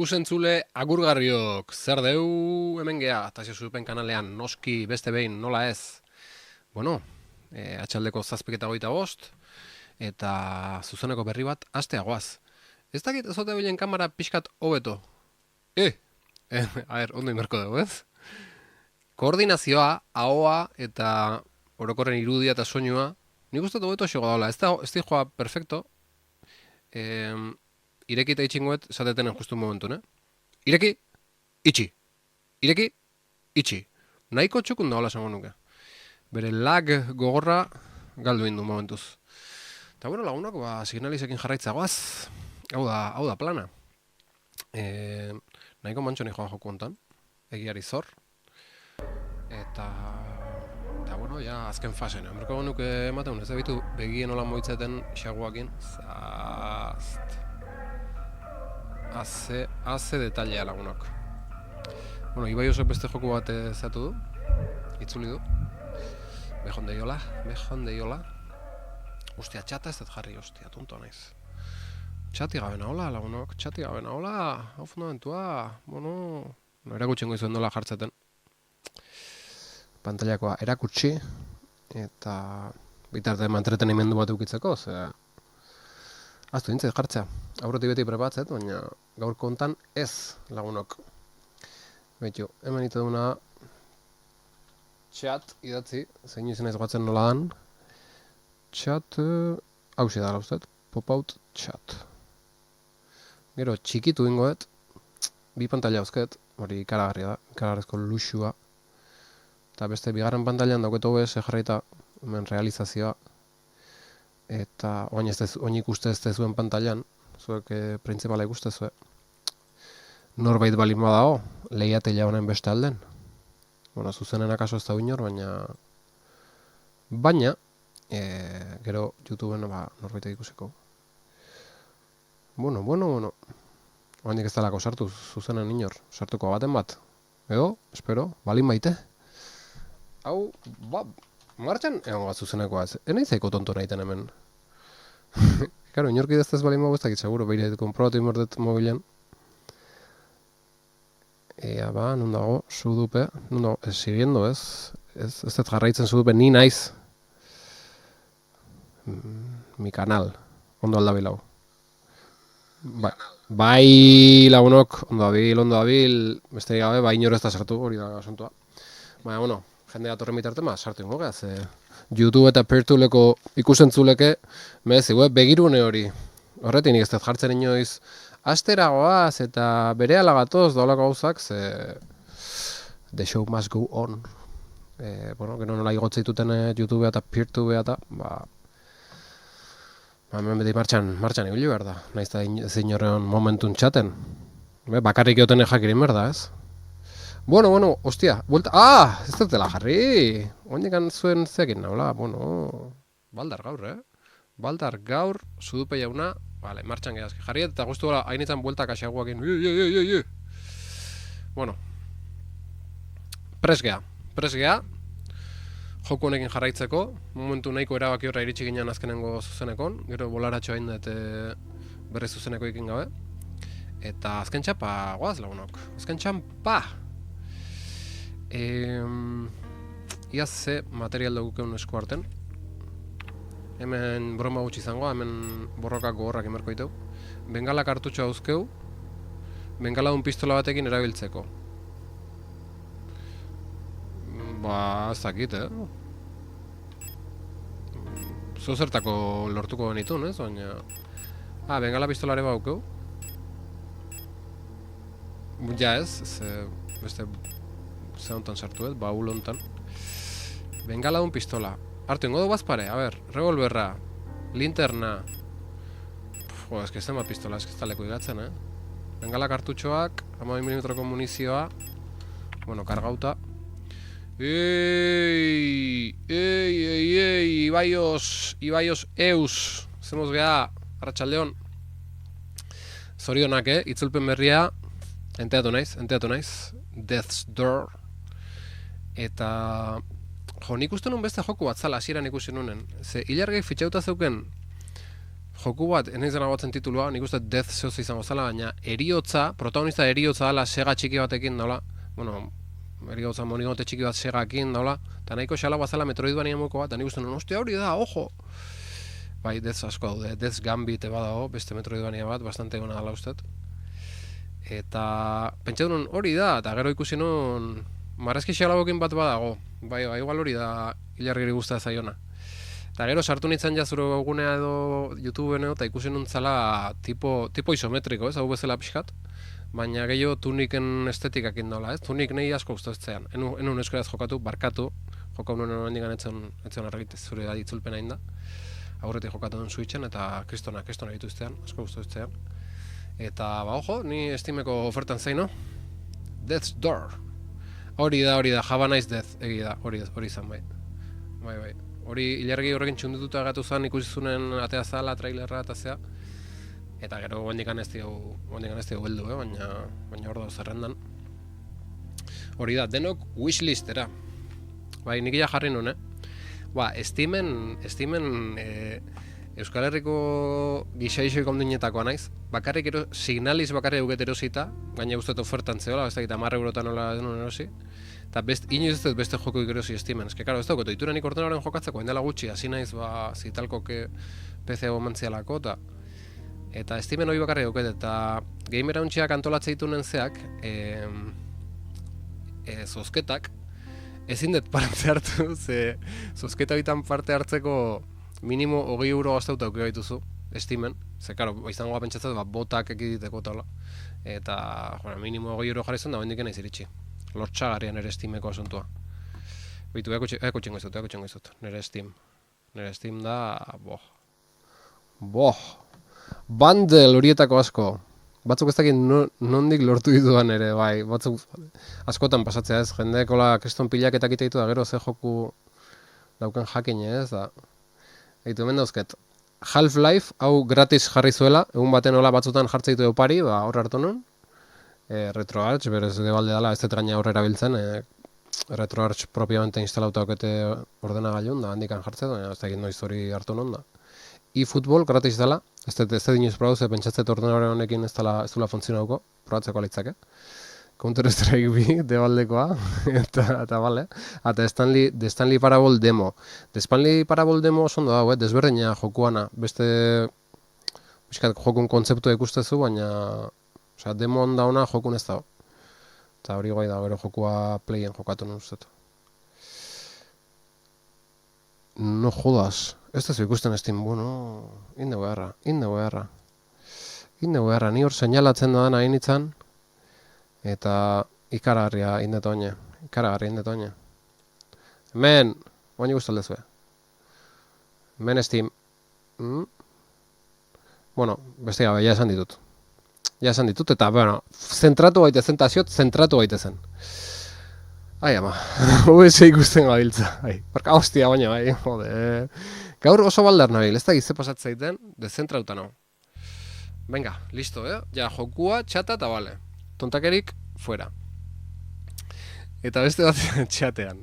Ikusentzule agurgarriok, zer deu hemen gea, eta Supen kanalean, noski beste behin, nola ez. Bueno, atxaldeko 7:25, eta zuzeneko berri bat, asteagoaz. Ez dakit ezote bilen kamera pixkat hobeto. A ber, ondo inberko dugu, ez? Koordinazioa, ahoa, eta orokorren irudia eta soinua, nik uste hobeto xoga daula. Ez di joa perfecto. Ireki eta itxingoet, esateten justu momentu, ne? Ireki, itxi. Ireki, itxi. Nahiko txukun daola esango nuke. Bere lag gogorra galdu indu momentuz. Eta bueno, lagunak, signalizekin jarraitzagoaz. Hau da plana. Nahiko mantxoni joan joku hontan. Egiari zor. Eta bueno, ja azken fasen. Emberko nuke ematen, ez ebitu begien hola moitzeten xaguakin. Haze detailea lagunok. Bueno, Ibai oso beste joku bat zatu du. Itzuli du. Bejondeiola. Ostia, txata ez dut jarri, ostia, tonto naiz. Txati gabe nahola, lagunok, hau fundamentua, bueno, erakutxen goizuen dola jartzeten. Pantailakoa erakutsi, eta bitarte entretenimendu bat eukitzeko, ze aztu dintzet jartzea. Aurretik beti prepatzet, baina gaur kontan ez, lagunok. Beitu, hemen ite duna chat idatzi, zein izan ez gatzen nola dan. Chat, hausi da lauztet, pop-out chat. Gero, txikitu ingoet, bi pantaila hauzket, hori ikaragarria da, ikaragarrezko luxua. Eta beste bigarren pantailan dauket OBS jarraita, hemen realizazioa. Eta oin ikuste ez zuen pantailan, zuek printzipala ikuste zuen. Norbait balin badao, lehiatela honen beste alden. Bueno, zuzenen akaso ez da inor, baina, gero YouTubeen norbait ikusiko. Bueno. Oaindik ez dalako sartu zuzenen inor, sartuko baten bat. Edo, espero, balin baite. Hau, martxan egon bat zuzenekoa ez. Enai zaiko tonto nahiten hemen. Karo, inorki deztez balin mago ez dakit, seguro, behire konprobatu inberdet mobilen. Non dago, sudupe, siguiendo ez dut jarraitzen sudupe, ni naiz. Mi kanal, ondo aldabilau. Bai lagunok, ondo abil, beste gabe, bai inor ez da sartu, hori da asuntua. Baina, bueno, jende gatorren bitarte sartu ingo gaz. YouTube eta Peertuleko ikusentzuleke, begirune hori. Horretik nik ez dut jartzen inoiz, asteragoaz eta bere alagatoz daulako gauzak, ze the show must go on. Gero nola igotzeituten YouTube eta Peertube eta, hemen beti martxan ibili behar da, nahiz da zein horrean momentun txaten. Bakarrik egoten jakirin behar da, ez? Bueno, ostia, buelta, ez dutela jarri! Oindikan zuen zeakin naula, baldar gaur, Baldar gaur, sudupe jauna, martxan gehazki jarriet, eta guztu gara, hainitzen bueltak asiaguakin, Bueno, pres gea, joku honekin jarraitzeko, momentu nahiko erabaki horra iritsi ginen azkenengo zuzenekon, gero bolaratxo hain dut berri zuzeneko ikin gabe, eta azken txapa, guaz lagunok, azken txapa! Iaz ze material dugukeun esku arten. Hemen broma gutxi izango, hemen borrokak gogorrak emerko ditu. Bengala kartutxo hauzkeu, bengala dun pistola batekin erabiltzeko. Ez dakit, Zozertako lortuko genitun, ez? Baina... bengala pistolare baukeu. Ja ez, beste... Ze hontan sartu ez, baul hontan. Bengala dun pistola. Artu ingo du bazpare, revolverra, linterna. Ez que zenbat pistola, ez que ez taleko igatzen, Bengala kartutxoak, 12 mm munizioa. Kargauta. Ibaios eus. Zemoz geha, arratsaldeon. Zorionak, itzulpen berria. Enteatu naiz. Death's Door. Eta... nik uste nun beste joku bat zala, hasieran ikusi nunen. Ze hilargei fitxauta zeuken joku bat, ez nahi batzen titulua, nik uste Death Cells izango zala, baina eriotza, protagonista eriotza dela sega txiki batekin daula, bueno, eriotza monigote txiki bat segakin daula, eta nahiko xala bazala Metroidvania moko bat, eta nik uste nuen, ostia hori da, ojo! Bai, Death asko daude, Death Gambit badago, beste Metroidvania bat, bastante gona dela ustet. Eta pentsatu nuen hori da, eta gero ikusi nuen marrazki xalabokin bat badago, bai, igual hori da ilargiri guztia zaiona. Eta gero sartu nintzen ja zure gunea edo YouTubeen eta ikusi nun zala tipo isometriko, ez, hau bezala pixkat, baina gehiago tuniken estetikakin dola, ez, tunik nahi asko guztoztzean. Enun euskaraz jokatu, barkatu, jokau nuen handikan etzen argitez zure itzulpena inda. Aurretik jokatu duen Switchen eta kristona dituztean, asko guztoztzean. Eta, ojo, ni Steameko ofertan zein, no? Death's Door. Hori da, Have a Nice Death, egia da, hori izan bai. Bai. Hori ilargi horrekin txundituta gatu zen ikusi zunen atea zala, trailerra eta zea. Eta gero guendikan ez dio beldu, baina hor da zerrendan. Hori da, denok wishlistera. Bai, nik ja jarri nun, Steamen Euskal Herriko gixaixoik ondinetakoa naiz. Bakarrik Signalis bakarrik euket erosita, gaina guztetu ofertan zehola, ez dakit 10 eurotan nola denun erosi. Eta inoiz ez dut beste joko ikerosi Steamen. Eske, karo, ez daukot, ituranik ordenaren jokatzeko, indela gutxi, hasi naiz, zitalkoke PC mantzialako, eta Steamen hori bakarrik euket, eta Gamer Hauntxiak antolatze ditunen zeak, zozketak, ezin dut parte hartu, ze zozketa bitan parte hartzeko minimo 20 euro gaztauta aukera dituzu, Steamen, ze, karo, izangoa pentsatzen, botak ekiditeko tala, eta, minimo 20 euro jarri zen da, bendik naiz iritsi. Lortxagarian nire Steameko asuntua. Bitu, ekutxengo izut, nire Steam da, Bundle horietako asko. Batzuk ez dakit nondik lortu ditudan ere, bai, batzuk askotan pasatzea ez, jendekola kriston pilaketak ite da gero ze joku dauken jakin ez, da. Eitu, hemen dauzket, Half-Life, hau gratis jarri zuela, egun baten hola batzutan jartze ditu eupari, hor hartu nun. RetroArch, berez debalde dela, ez dut gaina aurrera biltzen, RetroArch propiamente instalauta okete ordenagailun, da handikan jartzen, ez da egin noiz hori hartu non da. eFootball gratis dela, ez dut inoiz probauze, pentsatzet ordenagore honekin ez dula funtzionauko, probatzeko alitzake. Counter-Strike 2, debaldekoa, eta bale. Eta The Stanley Parable demo. The Stanley Parable demo ondo dago, desberdina jokuana. Beste jokun kontzeptua ikustezu, baina demo onda ona jokun ez dago. Eta hori guai da, gero jokua playen jokatu nun ustetu. No jodas. Ez da zu ikusten Steam, bueno, inde beharra. Ni hor seinalatzen doan hain itzan, eta ikaragarria indetoine. Hemen, oain guztaldezue. Hemen Steam. Bueno, beste gabe, ja esan ditut, eta, bueno, zentratu gaitezen. Ai, ama, OBS ikusten gabiltza. Barka, hostia, baina, jode. Gaur oso baldar nabil, ez da gizte pasatzeiten, dezentrauta nago. Venga, listo, ja, jokua, txata eta bale. Tontakerik, fuera. Eta beste bat txatean.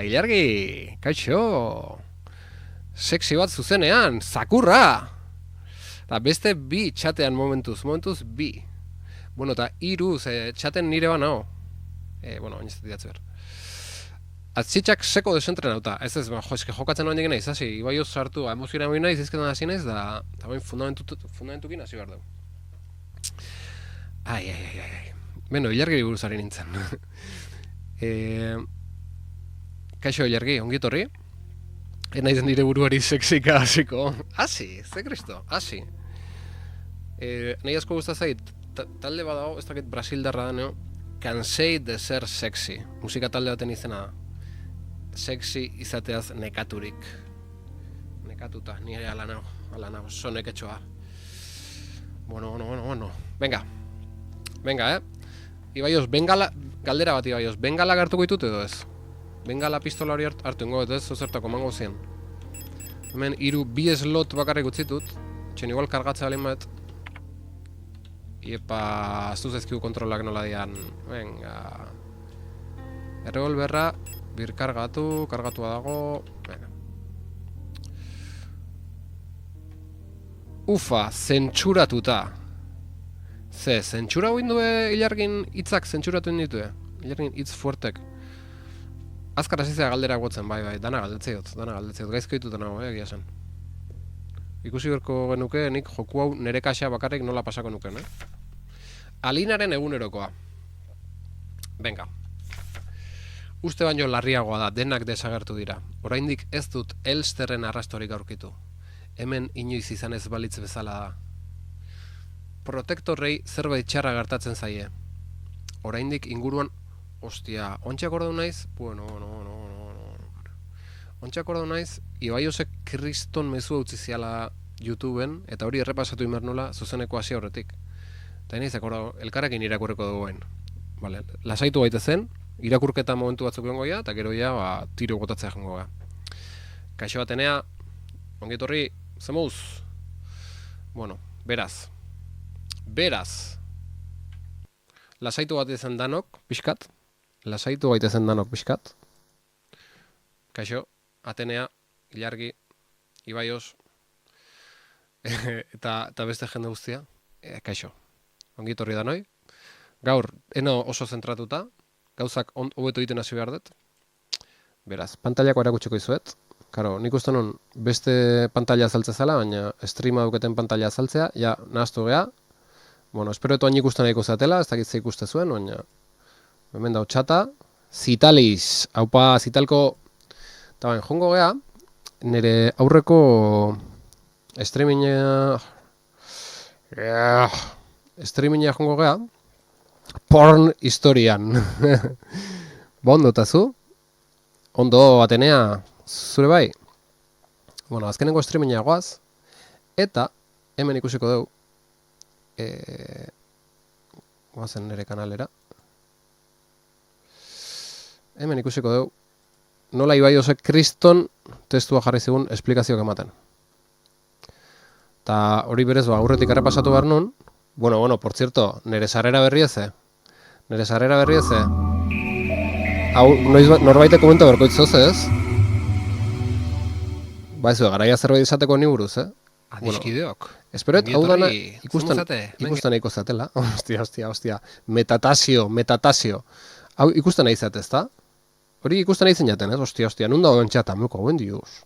Ilargi, kaixo. Sexy bat zuzenean, zakurra. Eta beste bi txatean momentuz bi. Bueno, eta 3, txaten nire ba nao. Bueno, baina ez diatzu behar. Atzitxak seko desentrenauta. Ez, eske jokatzen noen digena izasi. Ibai oso sartu, emozioa hori nahiz, izketan hasi naiz, da bain fundamentukin hasi behar dugu. Ai. Beno, ilargiri buruzari nintzen. Kaixo, ilargi, ongitorri. Naizen nire buruari sexika hasiko. Hasi, ze kristo, hasi. Nahi asko guztazait, talde badago, ez dakit Brasildarra da, neo? Cansei de ser sexy. Musika talde baten izena da. Sexy izateaz nekaturik. Nekatuta, nire ala nago, so neketxoa. Bueno. Venga, Ibaioz, galdera bat Ibaioz, bengala gartuko ditut edo ez? Bengala pistola hori hartu ingo, ez zozertako mango zien. Hemen 2 slot bakarrik utzitut, txen igual kargatza balin bat. Iepa, aztuz ezkiu kontrolak nola dian. Venga. Errevolberra, kargatua dago. Venga. Ufa, zentsuratuta. Zentsura hoin du Ilargin hitzak zentsuratu ditue. Ilargin hitz fuertek. Azkar hasizea galdera gotzen, bai, dana galdetzeot. Gaizko dituta nago, egia esan. Ikusi berko genuke, nik joku hau nere kaxa bakarrik nola pasako nuken, Alinaren egunerokoa. Venga. Uste baino larriagoa da, denak desagertu dira. Oraindik ez dut Elsterren arrastorik aurkitu. Hemen inoiz izan ez balitz bezala da. Protektorrei zerbait txarra gertatzen zaie. Oraindik inguruan... Ostia, ontsa akordau naiz? Bueno, Ontsa akordau naiz, Ibaiosek kriston mezua utzi ziala YouTubeen, eta hori errepasatu inber nola zuzeneko hasi aurretik. Eta naiz akordau, elkarrekin irakurreko duguen. Vale, lasaitu baita zen, irakurketa momentu batzuk bengo eta gero ja, tiro gotatzea jango ga. Kaixo batenea, ongitorri, zemuz? Bueno, beraz. Lasaitu bat ezen danok, pixkat. Kaixo, Atenea, Ilargi, Ibaios, eta beste jende guztia. Kaixo, ongitorri danoi. Gaur, eno oso zentratuta, gauzak hobeto egiten hasi behar dut. Beraz, pantailako erakutsiko izuet. Karo, nik uste non beste pantaila azaltze zela, baina streama duketen pantaila azaltzea, ja, nahaztu gea. Bueno, espero eto hain ikusten nahiko zatela, ez dakit ze ikuste zuen, baina hemen dau txata. Zitaliz, haupa zitalko, eta bain, jongo gea, nire aurreko streaminga jongo gea, porn historian. Ondo tazu? Ondo, Atenea, zure bai? Bueno, azkenengo streaminga goaz, eta hemen ikusiko dugu, goazen nire kanalera. Hemen ikusiko dugu, nola Ibaiosek kriston testua jarri zigun esplikazioak ematen. Ta hori berez, aurretik errepasatu behar nun. Bueno, por cierto, nire sarrera berri eze. Hau, norbaitek komenta berkoitzoz ez? Baizu, garaia zerbait izateko ni buruz, Adiskideok. Espero, hau dana ikusten nahiko zatela. Ostia. Metatasio. Hau ikusten nahi zate, ezta? Hori ikusten nahi zeinaten, ez? Ostia, nunda hoen txata, muko, guen diuz.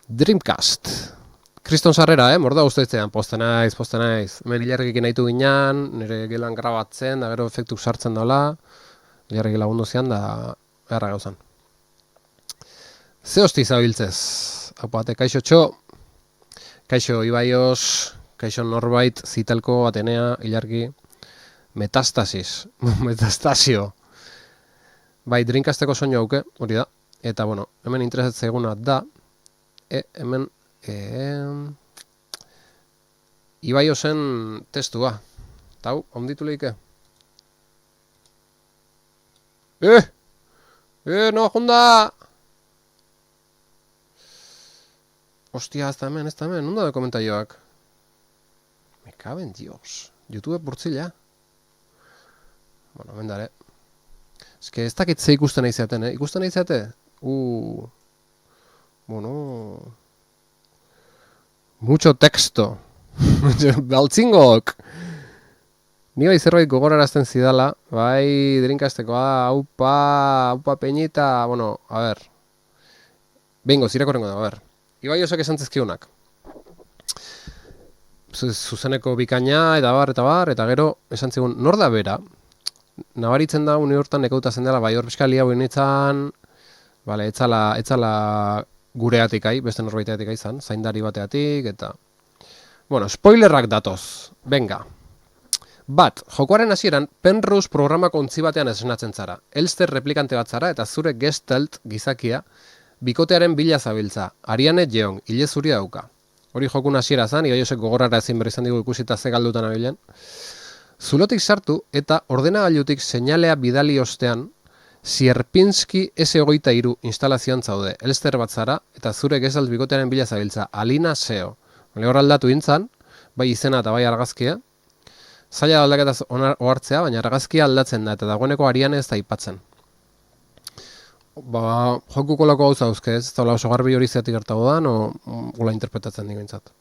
Dreamcast. Kriston sarrera, morda usteitzean, poste naiz. Hemen Ilargikin nahitu ginean, nire gelan grabatzen, da gero efektuk sartzen dola. Ilargi lagundu zian, da erra gauzan. Ze hosti zabiltzez? Hau bate, kaixo txo, kaixo Ibaios, kaixo norbait, zitalko, Atenea, Ilargi, metastasio. Bai, Dreamcasteko soinu hauke, hori da. Eta, bueno, hemen interesatzen eguna da, hemen Ibaiosen testua. Eta hau, onditu lehike? No, jonda! Ostia, ez da hemen, nunda de komentaioak? Me caben, dios. YouTube burtzila. Bueno, bendare. Ez que ez dakit ze ikusten nahi zeaten, Ikusten nahi zeate? Bueno... Mucho texto. Baltzingok! Ni bai zerbait gogorarazten zidala, bai Dreamcastekoa, aupa peñita, bueno, a ver. Bengo, zirakorrengo da, a ver. Ibaiosek esan zizkiunak. Zuzeneko bikaina, eta bar, eta gero esan zigun, nor da bera? Nabaritzen da, uni hortan nekauta zen dela, bai hor piskalia buen itzan, vale, etzala gureatik beste norbaiteatik izan, zaindari bateatik, eta... Bueno, spoilerrak datoz, venga. Bat, jokoaren hasieran Penrose programako ontzi batean esnatzen zara. Elster replikante bat zara eta zure gestalt gizakia bikotearen bila zabiltza. Ariane Jeong, hile zuria dauka. Hori jokun hasiera zan, Ibaiosek gogorara ezin berri izan digu ikusita ze galdutan abilen. Zulotik sartu eta ordenagailutik seinalea bidali ostean Sierpinski S23 instalazioan zaude. Elster bat zara eta zure gestalt bikotearen bila zabiltza. Alina Seo. Hor aldatu intzan, bai izena eta bai argazkia. Zaila aldaketaz ohartzea, baina argazkia aldatzen da, eta dagoeneko Ariane ez da aipatzen. Jokuko lako gauza dauzke ez, zaula oso garbi hori zeatik gertago da, gola interpretatzen digintzat.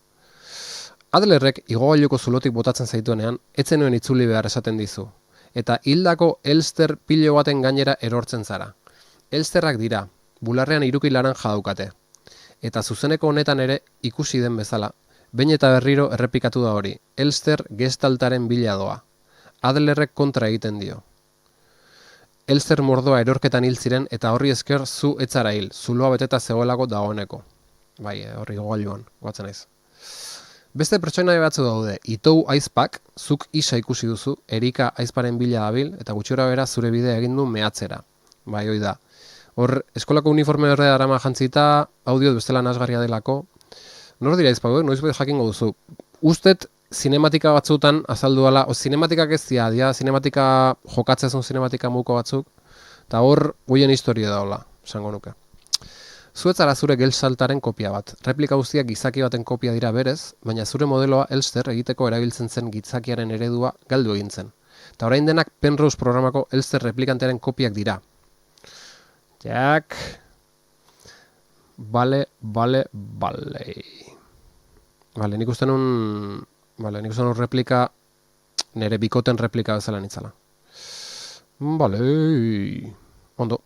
Adlerrek igogailuko zulotik botatzen zaituenean, etzen nuen itzuli behar esaten dizu. Eta hildako Elster pilo baten gainera erortzen zara. Elsterrak dira, bularrean hiruki laranja daukate. Eta zuzeneko honetan ere ikusi den bezala, behin eta berriro errepikatu da hori, Elster gestaltaren bila doa. Adlerrek kontra egiten dio. Elster mordoa erorketan hil ziren eta horri esker zu etzara hil, zuloa beteta zegoelako dagoeneko. Bai, horri gogailuan, guatzen naiz. Beste pertsonaia batzu daude, Itou aizpak, zuk isa ikusi duzu, Erika aizparen bila dabil, eta gutxora bera zure bidea egin du mehatzera. Bai, hoi da. Hor, eskolako uniforme horre darama jantzita, audio bestela nasgarria delako. Nor dira aizpak, noiz bete jakingo duzu. Ustet, zinematika batzutan azaldu dela, zinematikak ez dia, zinematika jokatzezun zinematika muko batzuk, eta hor, goien historia daola, esango nuke. Zuetzara zure gelsaltaren kopia bat. Replika guztiak gizaki baten kopia dira berez, baina zure modeloa Elster egiteko erabiltzen zen gizakiaren eredua galdu egin zen. Eta orain denak Penrose programako Elster replikantearen kopiak dira. Jak. Bale. Bale, nik uste nun replika, nire bikoten replika bezala nitzala. Bale. Ondo.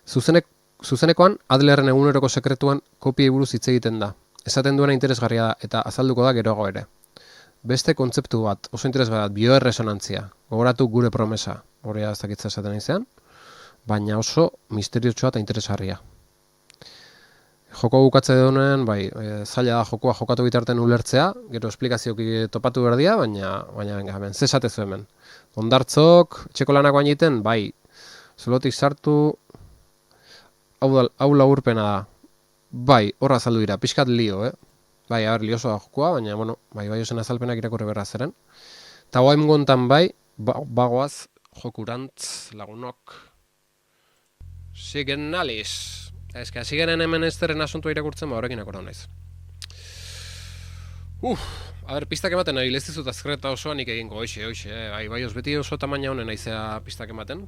Zuzenekoan, Adlerren eguneroko sekretuan kopiei buruz hitz egiten da. Esaten duena interesgarria da eta azalduko da geroago ere. Beste kontzeptu bat, oso interesgarria, bioerresonantzia. Gogoratu gure promesa, hori ez dakitza esaten izan, baina oso misteriotsoa eta interesgarria. Joko bukatze duenean, zaila da jokoa jokatu bitarten ulertzea, gero esplikazioki topatu berdia, baina hemen, zesatezu hemen. Ondartzok, txeko lanak bainiten, zulotik sartu, hau laburpena da. Horra azaldu dira, pixkat lio, lio osoa jokoa, baina, osen azalpenak irakurri berra zeren. Eta guain gontan bagoaz, jokurantz lagunok. Sigen naliz. Hasi genen hemen Elsterren asuntua irakurtzen, horrekin akorda naiz. Pistak ematen nahi, lezizut azkreta osoa nik egingo, hoxe, os beti oso tamaina honen naizea pistak ematen.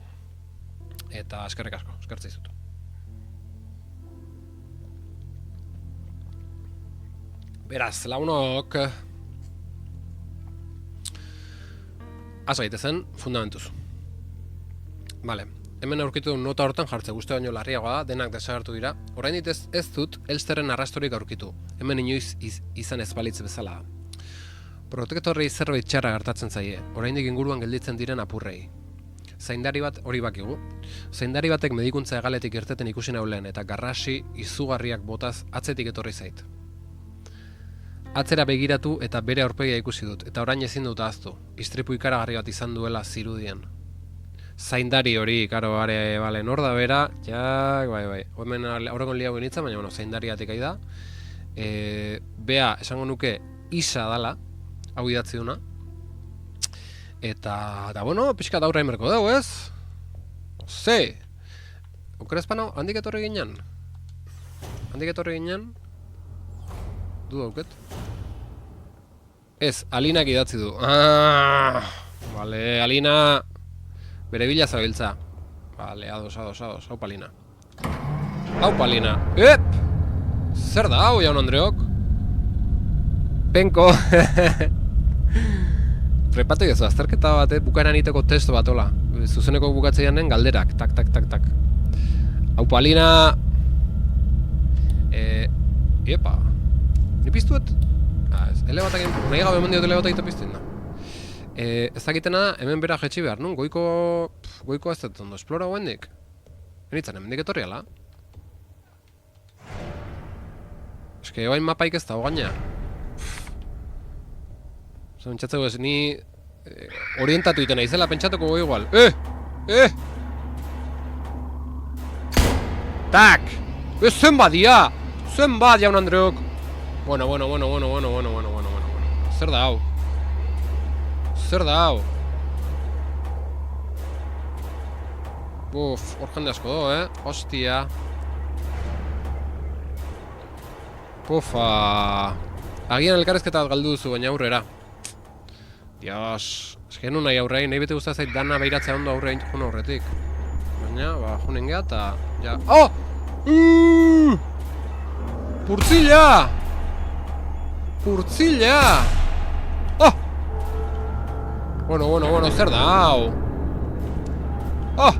Eta eskerrik asko, eskertzei zut. Beraz, launok azo gaitezen, fundamentuz. Vale, hemen aurkitu nota hortan jartze guzti baino larriagoa da, denak desagertu dira. Oraindik ez dut Elsterren arrastorik aurkitu, hemen inoiz izan ez balitz bezala. Protektorrei zerbait txarra gertatzen zaie, oraindik inguruan gelditzen diren apurrei. Zaindari bat hori bakigu. Zaindari batek medikuntza hegaletik irteten ikusi naulen eta garrasi izugarriak botaz atzetik etorri zait. Atzera begiratu eta bere aurpegia ikusi dut, eta orain ezin dut ahaztu, istripu ikaragarri bat izan duela zirudien. Zaindari hori, karo, nor da bera, jak, hemen aurrekon liago nintzen, baina, zaindariatik ari da. Bea, esango nuke, isa dala, hau idatzi duna. Eta pixka daurra emerko dugu, ez? Ze! Okerezpano, handik etorri ginen? Du dauket? Ez, Alinak idatzi du. Vale, Alina... Bere bila zabiltza. Vale, ados, hau Palina. Ep! Zer da, hau jaun Andreok? Penko! Prepatu gezu, azterketa bat, bukaeran iteko testo bat, hola. Zuzeneko bukatzeian den galderak, tak. Hau Palina... Epa... Ni piztuet? Ele batak egin... Nahi gabe eman diot ele batak egin piztuen da. Ez dakitena da, hemen bera jetxi behar, nun? Goiko ez dut ondo, esplora guendik? Benitzen, hemen dik etorri ala? Eske, oain mapaik ez da, gaina. Pentsatzeko ez, ni orientatu iten naizela, pentsatuko goi igual. Tak! Zenbat dia! Zenbat, jaun Andreok! Bueno. Zer da hau? Hor jende asko do, Hostia. Agian elkarrezketa bat galdu duzu, baina aurrera. Dios, esken nahi aurrein, nahi bete guztaz zait dana behiratzea ondo aurrein joan aurretik. Baina, ba, junen geha eta... Ja... Oh! Purtzila! Purtzila! Oh! Bueno, zer da, hau? Oh!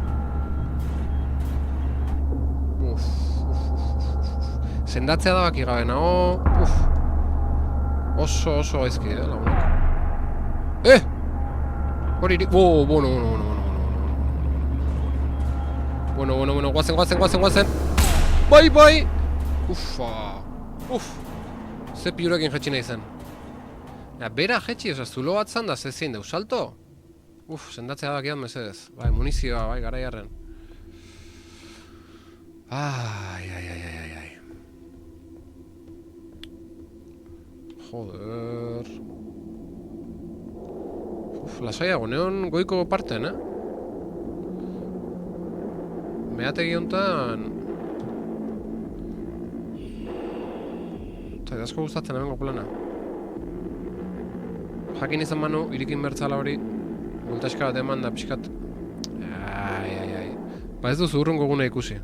Sendatzea da baki gabe, nago... Oso gaizki, lagunak. Hori... Bueno, guazen. Bai! Ufa! Ze piurekin jetxi nahi zen. Bera jetxi, zulo bat zan da, ze zein deu, salto? Sendatzea da bakian mesedez. Bai, munizioa, bai, gara jarren. Ai. Joder... Lasaiago, neon goiko parten, Meategi hontan... Eta asko gustatzen hemengo plana. Jakin izan manu, irikin bertzala hori, bultaxka bat eman da pixkat... Ai. Ba ez duzu urrungo gune ikusi.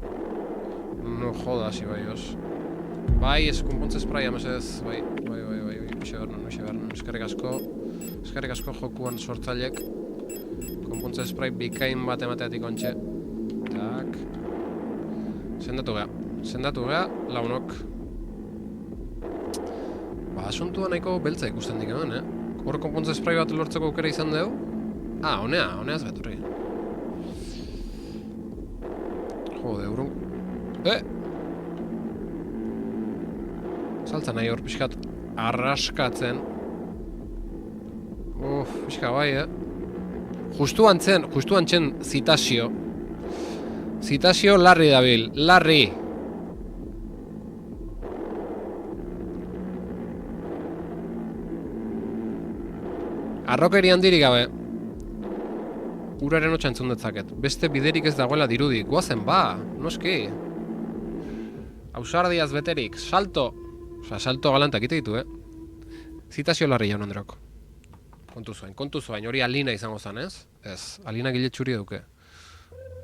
No joda, hasi bai, os. Bai, ez konpontze spraia, mesedez, bai. Uxe bernon, eskerrik asko jokuan sortzailek. Konpontze spray bikain bat emateatik ontxe. Tak. Sendatu gea, launok. Ba, asuntua nahiko beltza ikusten dik eman, Hor konpontze spray bat lortzeko aukera izan dugu? Honea ez beturri. Jode, urrun... Saltza nahi hor pixkat arraskatzen. Pixka bai, Justu antzen zitazio. Zitazio larri dabil, larri! Arrokeri handirik gabe. Uraren otxantzun detzaket. Beste biderik ez dagoela dirudi. Guazen ba, noski. Ausardiaz beterik, salto! Salto galantak ite ditu, Zitazio larri jaun androk. Kontu zuen, hori alina izango zan, ez? Ez, alina gile txuri duke.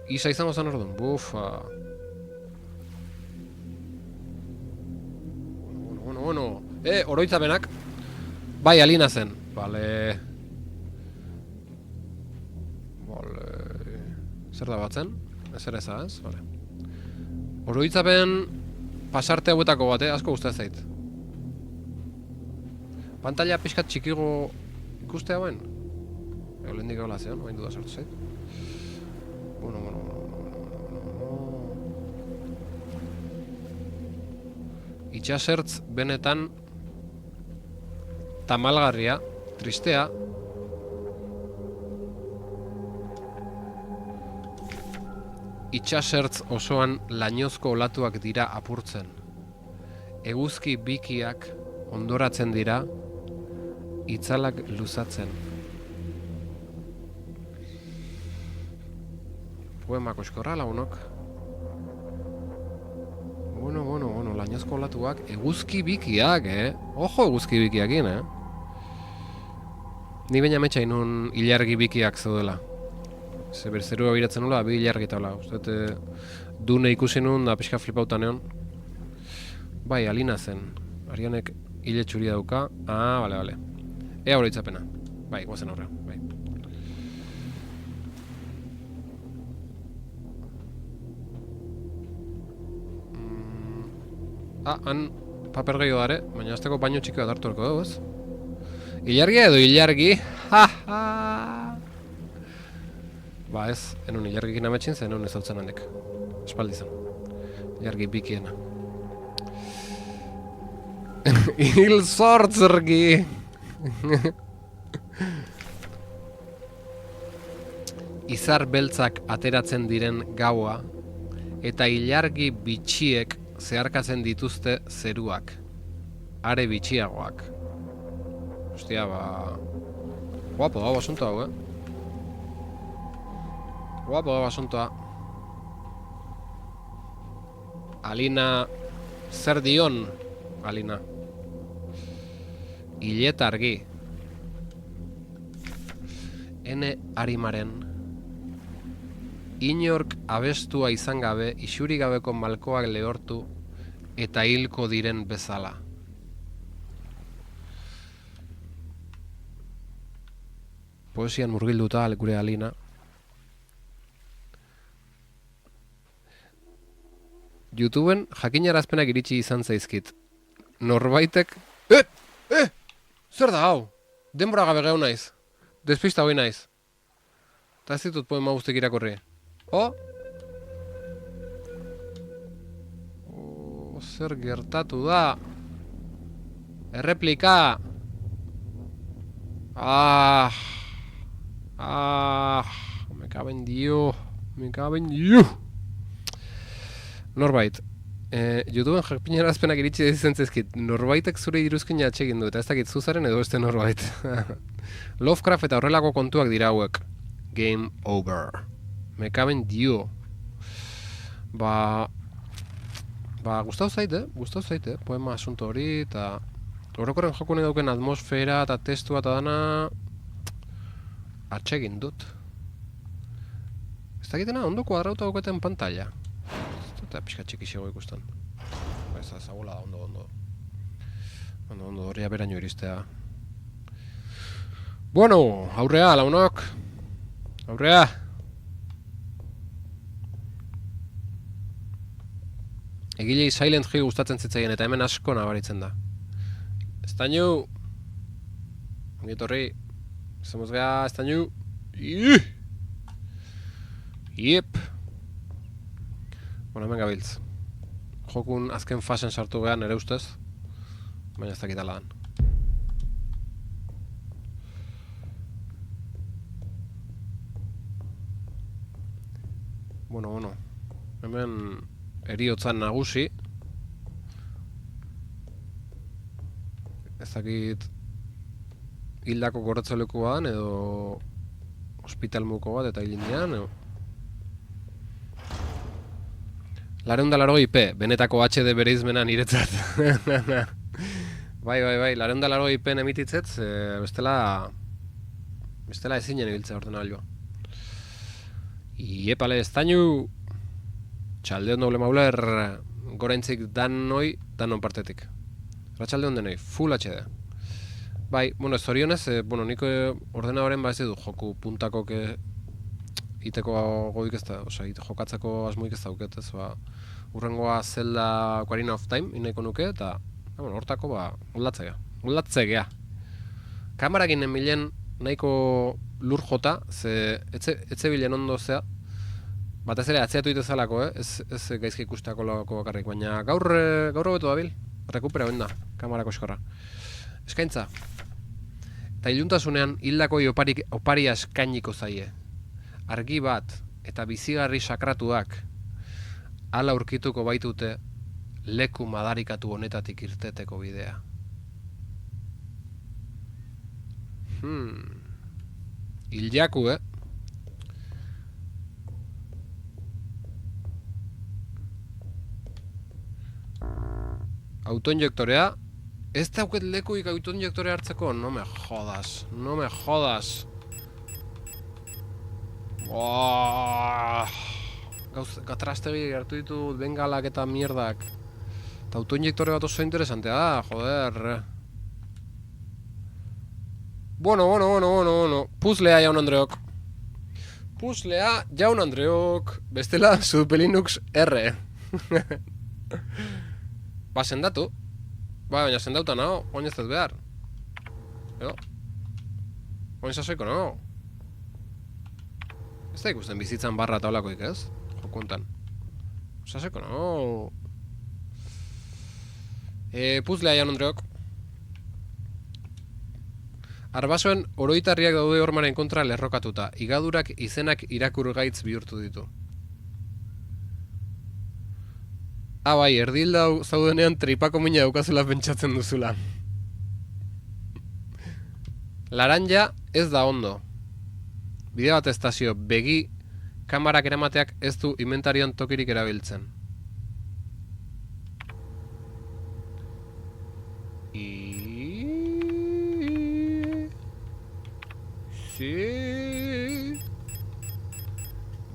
Isa izango zan orduan, bufa. Bueno. Oroitzapenak. Bai, alina zen. Bale. Zer da batzen? Ezer eza, ez? Bale. Oroitzapen pasarte hauetako bat, asko guztia zait. Pantalla pixkat txikigo ikustea bain? Lehendik egola zeon, bain duda sortu zait. Bueno. Itxasertz benetan tamalgarria, tristea. Itxasertz osoan lainozko olatuak dira apurtzen. Eguzki bikiak ondoratzen dira, itzalak luzatzen. Poemak oskorra lagunok. Bueno, lainozko olatuak, eguzki bikiak, Ojo eguzki bikiakin, Ni baina metxa inun ilargi bikiak zaudela. Zerua biratzen nula, bi ilargi eta hola. Uste, dune ikusi nun, da pixka flipautan egon. Bai, alina zen. Arianek hile txuri dauka. Bale. Ea oroitzapena. Bai, guazen horre, bai. Han paper gehiago dare, baina azteko baino txiki bat hartu erko dugu, ez? Ilargi edo ilargi? Ba ez, enun ilargikin ametxin zen, enun ez hau zen handik. Espaldi zen. Ilargi bikiena. Hil sortzergi! Izar beltzak ateratzen diren gaua, eta ilargi bitxiek zeharkatzen dituzte zeruak. Are bitxiagoak. Ostia, ba... Guapo gau asunto hau, Guapo gau asuntoa. Alina... Zer dion, Alina? Ileta argi. Ene arimaren. Inork abestua izan gabe, isuri gabeko malkoak lehortu eta hilko diren bezala. Poesian murgilduta gure Alina. YouTubeen jakinarazpenak iritsi izan zaizkit. Norbaitek... Zer da hau? Denbora gabe gehu naiz. Despista hoi naiz. Eta ez ditut poema guztik irakurri. Zer gertatu da? Erreplika! Me caben dio. Norbait, YouTubeen jakinarazpenak iritsi izan zaizkit. Norbaitek zure iruzkina atsegin du, eta ez dakit zuzaren edo beste norbait. Lovecraft eta horrelako kontuak dira hauek. Game over. Me caben dio. Gustau zaite, poema asunto hori, eta orokorren jokune dauken atmosfera eta testua eta dana atsegin dut. Ez dakitena ondo kuadrauta dauketen pantalla. Eta pixka txikixego ikusten. Ez zagola da ondo horria beraino iristea. Bueno, aurrea, launok. Aurrea. Egilei Silent Hill gustatzen zitzaien eta hemen asko nabaritzen da. Estainu! Ongitorri. Somos gea, estainu! Iep! Bueno, hemen gabiltz. Jokun azken fasen sartu gehan ere ustez. Baina ez dakit ala dan. Bueno. Hemen eriotzan nagusi. Ez dakit hildako gorotzolekoan edo hospitalmuko bat eta hilindean edo 480 IP, benetako HD bereizmena niretzat. Bai, 480 IP emititzet, bestela ezinen ibiltzea ordenailua. Iepale, estainu! Txaldeon doble mauler, goraintzik danoi, danon partetik. Ratxaldeon denoi, full HD. Bai, zorionez, niko ordenadoren ez du joku puntako iteko goik ez da, jokatzeko asmoik ez dauket, ez urrengoa Zelda Ocarina of Time inaiko nuke, eta hortako moldatzegea. Kamarakin emilen nahiko lur jota, ze etze bilen ondo zea, batez ere atzeatu itezalako, ez gaizki ikusteako lako bakarrik, baina gaur hobeto dabil, rekupera da, kamarako eskorra. Eskaintza. Eta iluntasunean hildakoi oparia eskainiko zaie. Argi bat eta bizigarri sakratuak hala aurkituko baitute leku madarikatu honetatik irteteko bidea. Hiljaku, Autoinjektorea. Ez dauket lekuik autoinjektorea hartzeko? No me jodas. Gatrastegi hartu ditut bengalak eta mierdak. Eta autoinjektore bat oso interesantea da, joder. Bueno. Puzzlea jaun Andreok. Bestela, Zupelinux R. Sendatu. Baina sendauta nago, oin ez dut behar. Oin sasoiko nago. Ez da ikusten bizitzan barra eta olakoik ez? Jokuntan. Sasoiko nago. Puzzlea jaun Andreok. Arbasoen oroitarriak daude hormaren kontra lerrokatuta. Igadurak izenak irakurgaitz bihurtu ditu. Bai, erdilda zaudenean tripako mina daukazula pentsatzen duzula. Laranja ez da ondo. Bide bat estazio, begi kamarak eramateak ez du inventarion tokirik erabiltzen.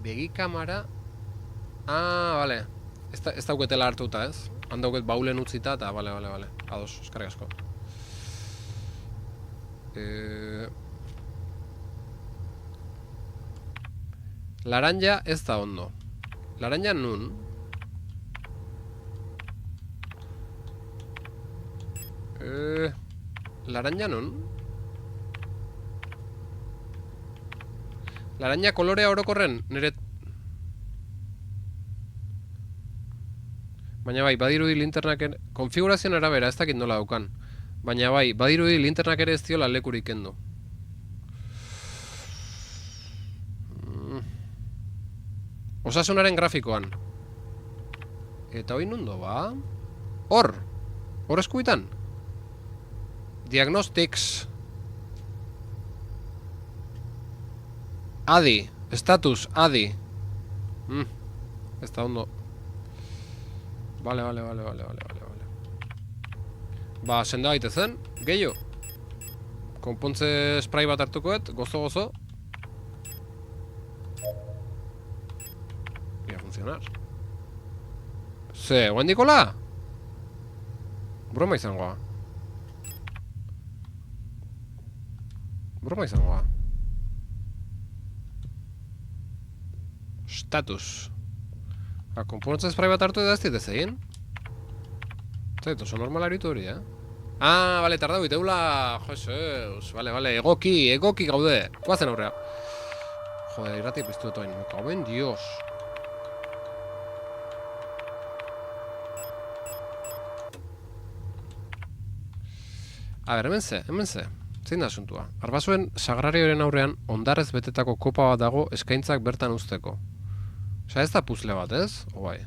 Begi kamara... Ah, bale. Ez dauketela hartuta, ez? Handauket baulen utzita eta, bale. Ados, eskarrik asko. Laranja ez da ondo. Laranja nun? Laranja nun? Laranja kolorea orokorren, nire... Baina bai, badirudi linternak ere... Konfigurazioan arabera, ez dakit nola daukan. Baina bai, badirudi linternak ere ez diola lekurik kendu. Osasunaren grafikoan. Eta hoi nundo, ba? Hor eskubitan. Diagnostics. Adi, status, adi. Ez da ondo. Vale. Ba, sendo gaitezen, gehiago. Konpontze spray bat hartukoet, gozo. Ia funcionar. Ze, guendikola? Broma izangoa. Status. Konpontze spray bat hartu edazti ez egin? Zait, oso normal aritu hori, Ah, bale, tardau iteula. Jesus, bale, egoki gaude. Guazen aurrea. Jode, irrati piztu dut oin. Me cago en Dios. A ber, hemen ze. Zein da asuntua. Arbasuen sagrarioaren aurrean ondarrez betetako kopa bat dago eskaintzak bertan usteko. Osa, ez da puzle bat, ez? Obai.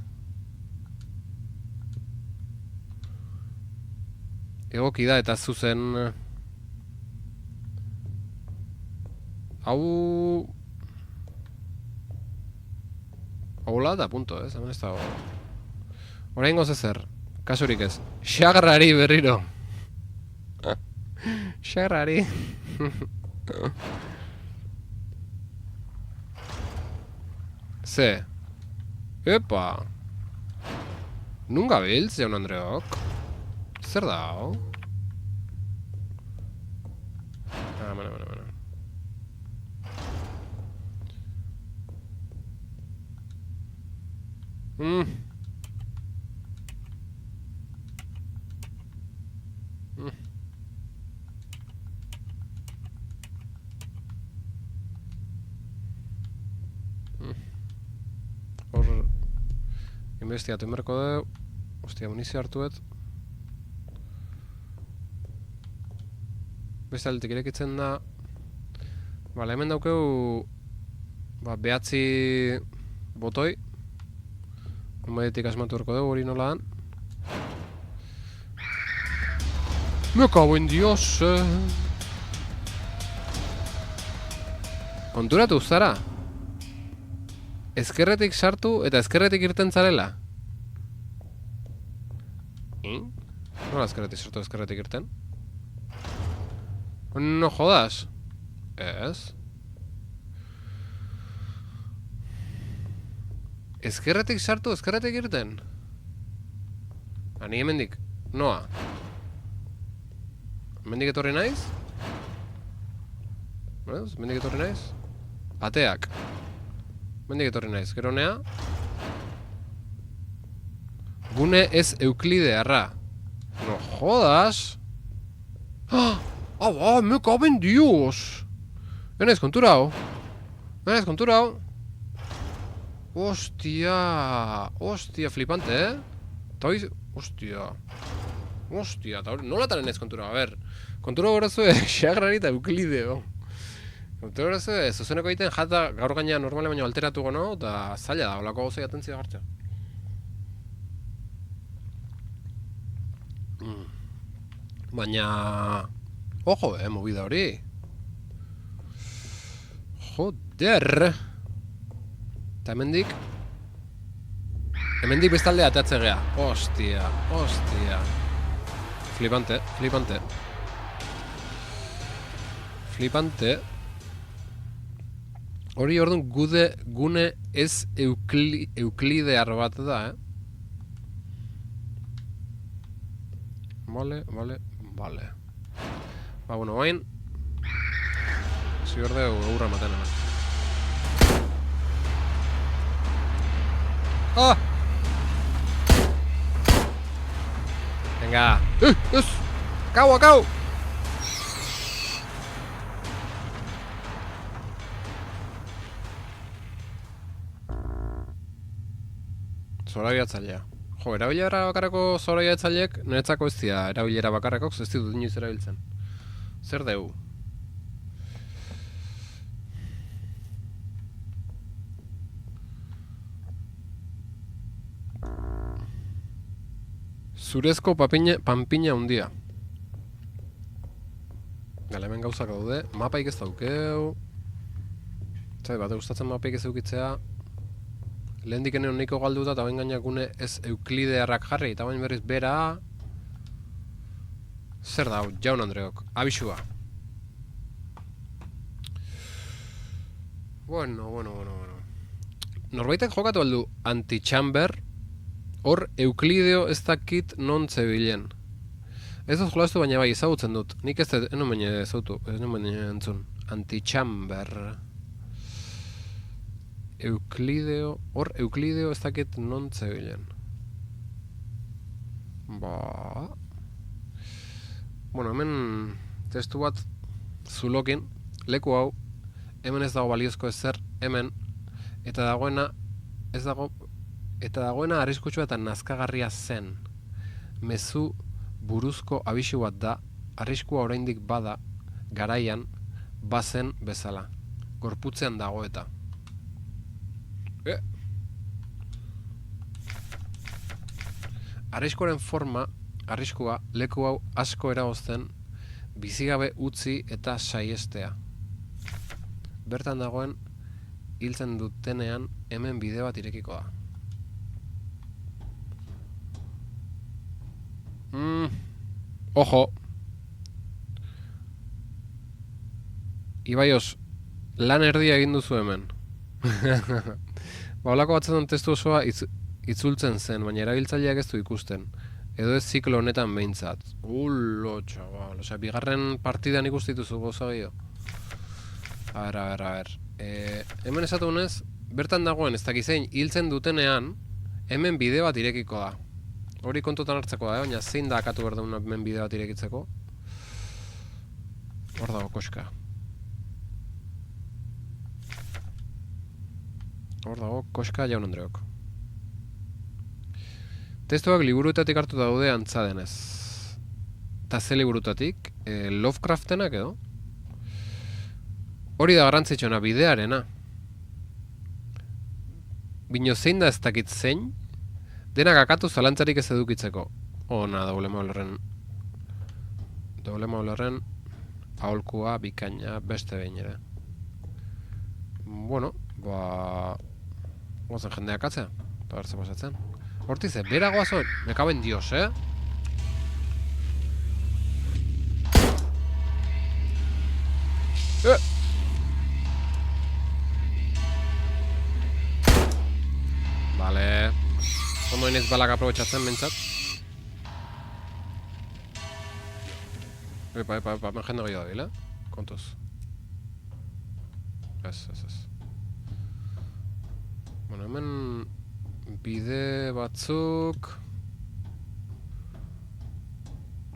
Egoki da eta zuzen... Hau... Haula da punto, ez? Hemen ez da... Horain goz ezer. Kasurik ez. Sagrari berriro. Sagrari. Ze. Epa. Nun gabiltz, jaun Andreok? Zer da, hau? Mana. Hor... Investigatu inberko deu... Ostia, munizio hartuet... Beste aldetik irekitzen da... Bale, hemen daukeu... Behatzi... Botoi... Onbaitetik asmatu horko dugu hori nola dan... Me cago en Dios! Konturatu zara? Ezkerretik sartu eta ezkerretik irten zarela? Nola ezkerretik sartu ezkerretik irten? No jodas. Ez. Ezkerretik sartu, ezkerretik irten. Ani hemendik. Noa. Hemendik etorri naiz? Hemendik etorri naiz? Ateak. Hemendik etorri naiz. Gero nea? Gune ez euklidearra. No jodas. Me cago en Dios. Enaiz konturau. Hostia, flipante, Eta hori... Hostia, eta hori... Nolatan enaiz konturau, a ber. Konturau horazue, xagrari eta euklideo. Konturau horazue, zuzeneko egiten jata gaur gaina normale baino alteratuko, no? Eta zaila da, olako gauzei atentzia gartza. Baina... Ojo, movida hori. Joder. Eta hemendik... Hemendik bestalde ateatzen gea. Hostia. Flipante. Hori orduan gune ez euklidear bat da, Vale. Ba, bueno, bain ziordeu eurra maten hemen. Ah! Venga! Ez! Akau! Zorabiatzailea. Jo, erabilera bakarreko zorabiatzaileek niretzako ez dira erabilera bakarrekok, ez ditut inoiz erabiltzen. Zer dugu? Zurezko panpina hundia. Gala, hemen gauzak daude. Mapaik ez daukeu. Zai, bate gustatzen mapaik ez eukitzea. Lehendik ene honiko galduta eta bain gainak gune ez euklidearrak jarri. Eta bain berriz bera. Zer dau, Jaun Andreok. Abisua. Bueno. Norbaitek jokatu aldu anti-chamber. Hor Euklideo ez dakit non zebilen. Ez dut jolastu baina bai ezagutzen dut. Nik ez dut, eno baina ezautu, ez no baina entzun. Anti-chamber. Euklideo, hor Euklideo ez dakit non zebilen. Ba... Bueno, hemen testu bat zulokin, leku hau, hemen ez dago baliozko ezer, hemen, eta dagoena arriskutsua eta nazkagarria zen. Mezu buruzko abisu bat da, arriskua oraindik bada, garaian, bazen bezala. Gorputzean dago eta. Arriskuaren forma, arriskua, leku hau asko eragozten, bizigabe utzi eta saiestea. Bertan dagoen, hiltzen dutenean, hemen bideo bat irekiko da. Ojo! Ibaios, lan erdia egin duzu hemen. Baulako batzetan testu osoa itzultzen zen, baina erabiltzaileak ez du ikusten. Edo ez ziklo honetan behintzat. Ullo, txabal. Osea, bigarren partidan ikustituzu goza gehiago. A ber. Hemen esatunez, bertan dagoen ez dakizein hiltzen dutenean, hemen bideo bat irekiko da. Hori kontutan hartzeko da, baina zein da akatu behar da hemen bideo bat irekitzeko. Hor dago, koska. Hor dago, koska Jaun Andreok. Testuak liburuetatik hartu daude antza denez. Eta ze liburuetatik? Lovecraftenak edo? Hori da garrantzitsuena, bidearena. Bino zein da ez dakit zein, denak akatu zalantzarik ez edukitzeko. Ona, doble maulerren aholkua, bikaina, beste behin ere. Bueno, ba... Gozen jendeak atzea, eta bertze pasatzen. Hortize, bera goazo, me caben Dios, Vale. Ondo inez balak aprobetxatzen, mentzat. Epa, men jende gehiago dabil, Kontuz. Ez. Bueno, hemen... Bide batzuk...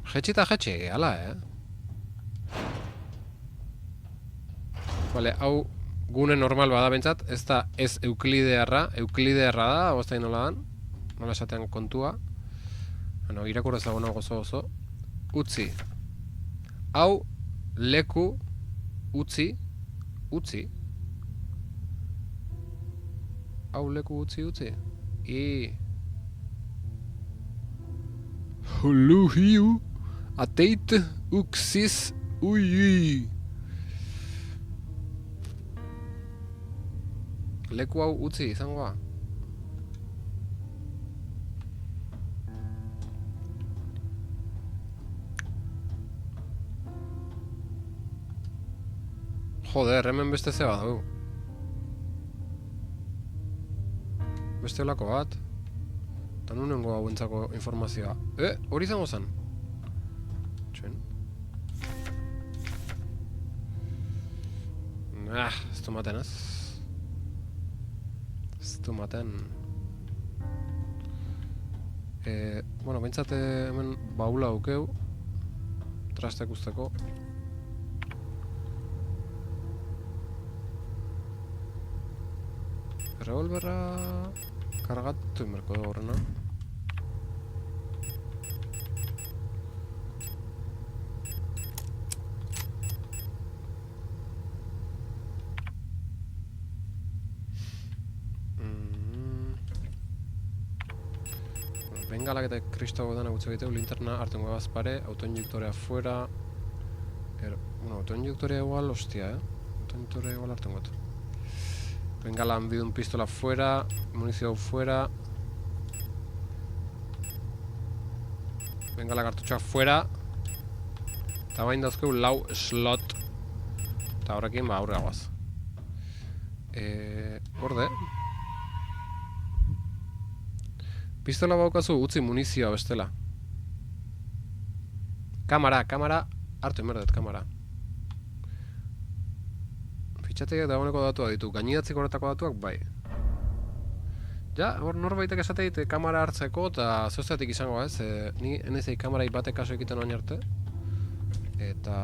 Jetxi, ala, Vale, hau gune normal bada bentsat, ez da ez euklidearra da, hau ez da nola dan, nola esatean kontua. Bueno, irakur ez dagoena gozo. Utzi. Hau leku utzi. Hau leku utzi. Huluhiu ateit uxis ui. Leku hau utzi izangoa. Joder, hemen beste zeba dugu. Beste olako bat. Eta nunengo hauentzako informazioa. Hori izango zen? Txuen. Ez du maten, ez? Ez du maten. Bueno, bentsate hemen baula aukeu. Trastek usteko. Revolverra kargatu inberko da horrena. Bengalak eta kristoago dana gutxe egiteu, linterna hartengo bazpare, autoinjektorea fuera. Bueno, autoinjektorea igual, hostia, autoinjektorea igual hartengo. Bengala bidun pistola fuera, munizio fuera. Bengala kartutxoak fuera. Eta bain dauzkeu lau slot. Eta horrekin ba aurre aguaz. Horde. Pistola baukazu utzi munizioa bestela. Kamara, hartu inberdet, kamara. Fitxateak dagoeneko datua ditu, gainidatzeko horretako datuak, bai. Ja, hor norbaitek esate dit kamara hartzeko eta zeustatik izango ez, ni NSA kamarai batek kaso egiten oain arte. Eta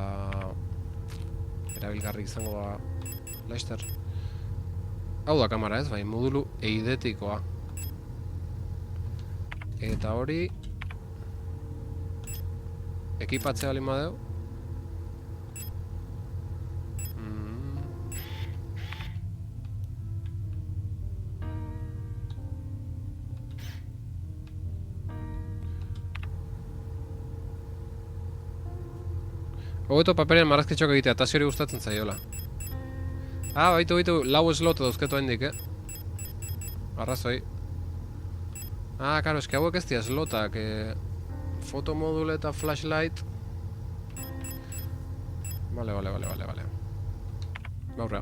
erabilgarri izango da Leister. Hau da kamara ez, bai, modulu eidetikoa. Eta hori ekipatzea balin badeu. Hogeto paperean marrazkitxoak egitea, eta hori gustatzen zaiola. Baitu, lau slot dauzketu hendik, Arrazoi. Karo, eski hauek ez dira slotak, fotomodule eta flashlight. Vale. Baurra.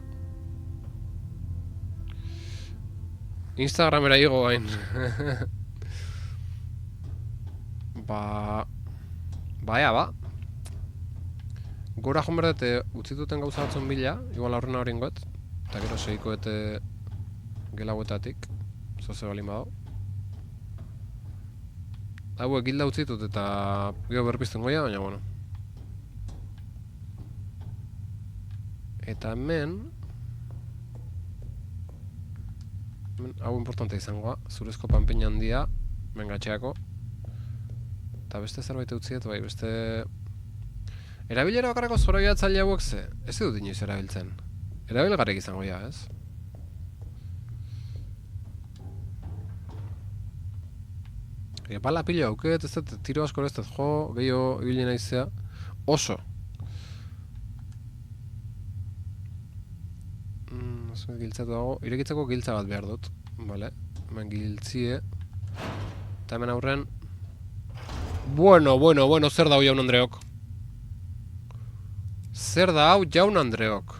Instagramera igo bain. Ba. Gora joan berdete utzituten gauza batzun bila, igual aurrena hori ingoet. Eta gero segikoete gelauetatik, zoze balin badau. Hauek gilda utzitut eta gero berpizten goia, baina bueno. Eta hemen hau importante izangoa, zurezko panpina handia, mengatxeako. Eta beste zerbait utziet, bai, beste... Erabilera bakarrako zorabiatzaile hauek ze, ez dut inoiz erabiltzen. Erabilgarrik izango ja, ez? Bala pila auket, ez dut tiro asko ez dut jo, gehiago ibili naizea. Oso. Giltzatu dago, irekitzeko giltza bat behar dut. Vale, hemen giltzie. Eta hemen aurren. Bueno, zer da hau jaun Andreok? Zer da hau jaun Andreok?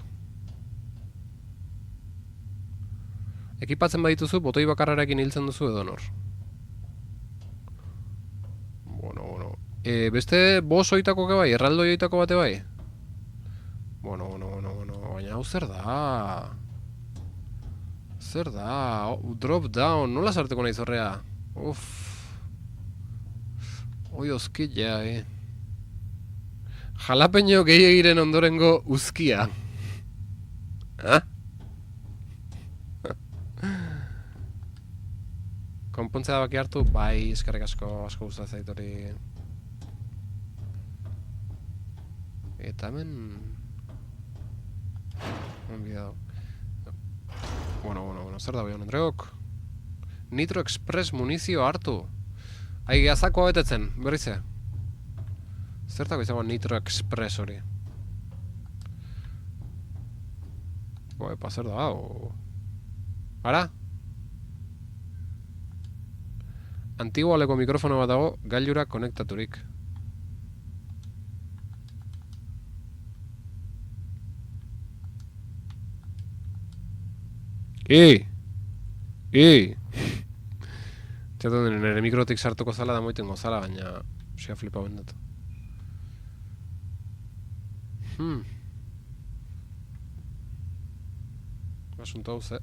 Ekipatzen badituzu, botoi bakarrarekin hiltzen duzu edo nor. Bueno. Beste bos oitako ke bai, erraldoi oitako bate bai? Bueno, baina hau zer da? Zer da? Drop down, nola sarteko nahi zorrea? Oi oskila, Jalapeño gehiagiren ondorengo uzkia. Konpontzea baki hartu, bai, eskerrik asko gustatzen zait hori. Eta hemen... Bueno, zer da bai honen Andreok? Nitro Express munizio hartu. Gehazakoa betetzen, berrize. Zertako izango Nitro Express hori? Epa, zer da, Ara? Antigualeko mikrofono bat dago, gailura konektaturik. Txatu nire mikrotik sartuko zala da moiten gozala, baina sia flipa bendet. Asunto hau ze.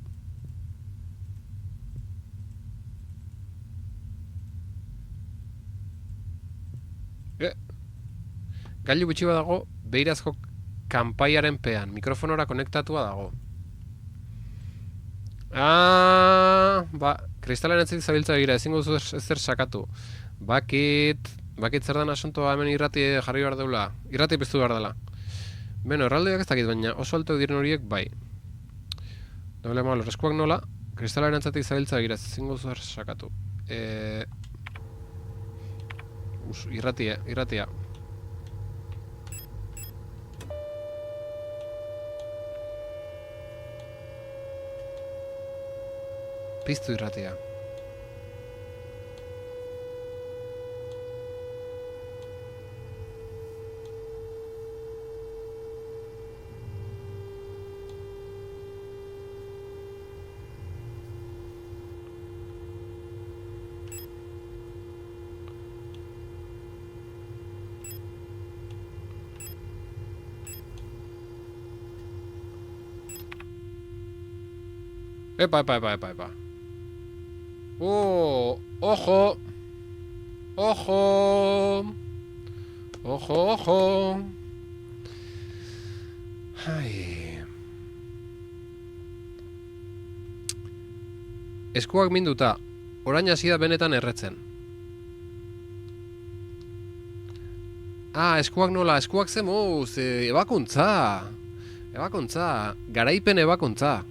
Gailu gutxi badago, beirazko kanpaiaren pean, mikrofonora konektatua dago. Ba, kristalen etzik zabiltza gira, ezingo duzu ezer sakatu. Bakit zer den asuntoa hemen irrati jarri behar deula, irrati piztu behar dela. Beno, erraldoiak ez dakit, baina oso alto diren horiek bai. Doble malo, eskuak nola, kristalaren atzatik zabiltza gira, ezingo duzu ezer sakatu. Irratia. Piztu irratia. Epa. Ojo. Ai. Eskuak minduta, orain hasi da benetan erretzen. Eskuak nola, eskuak zemuz, ebakuntza, garaipen ebakuntza.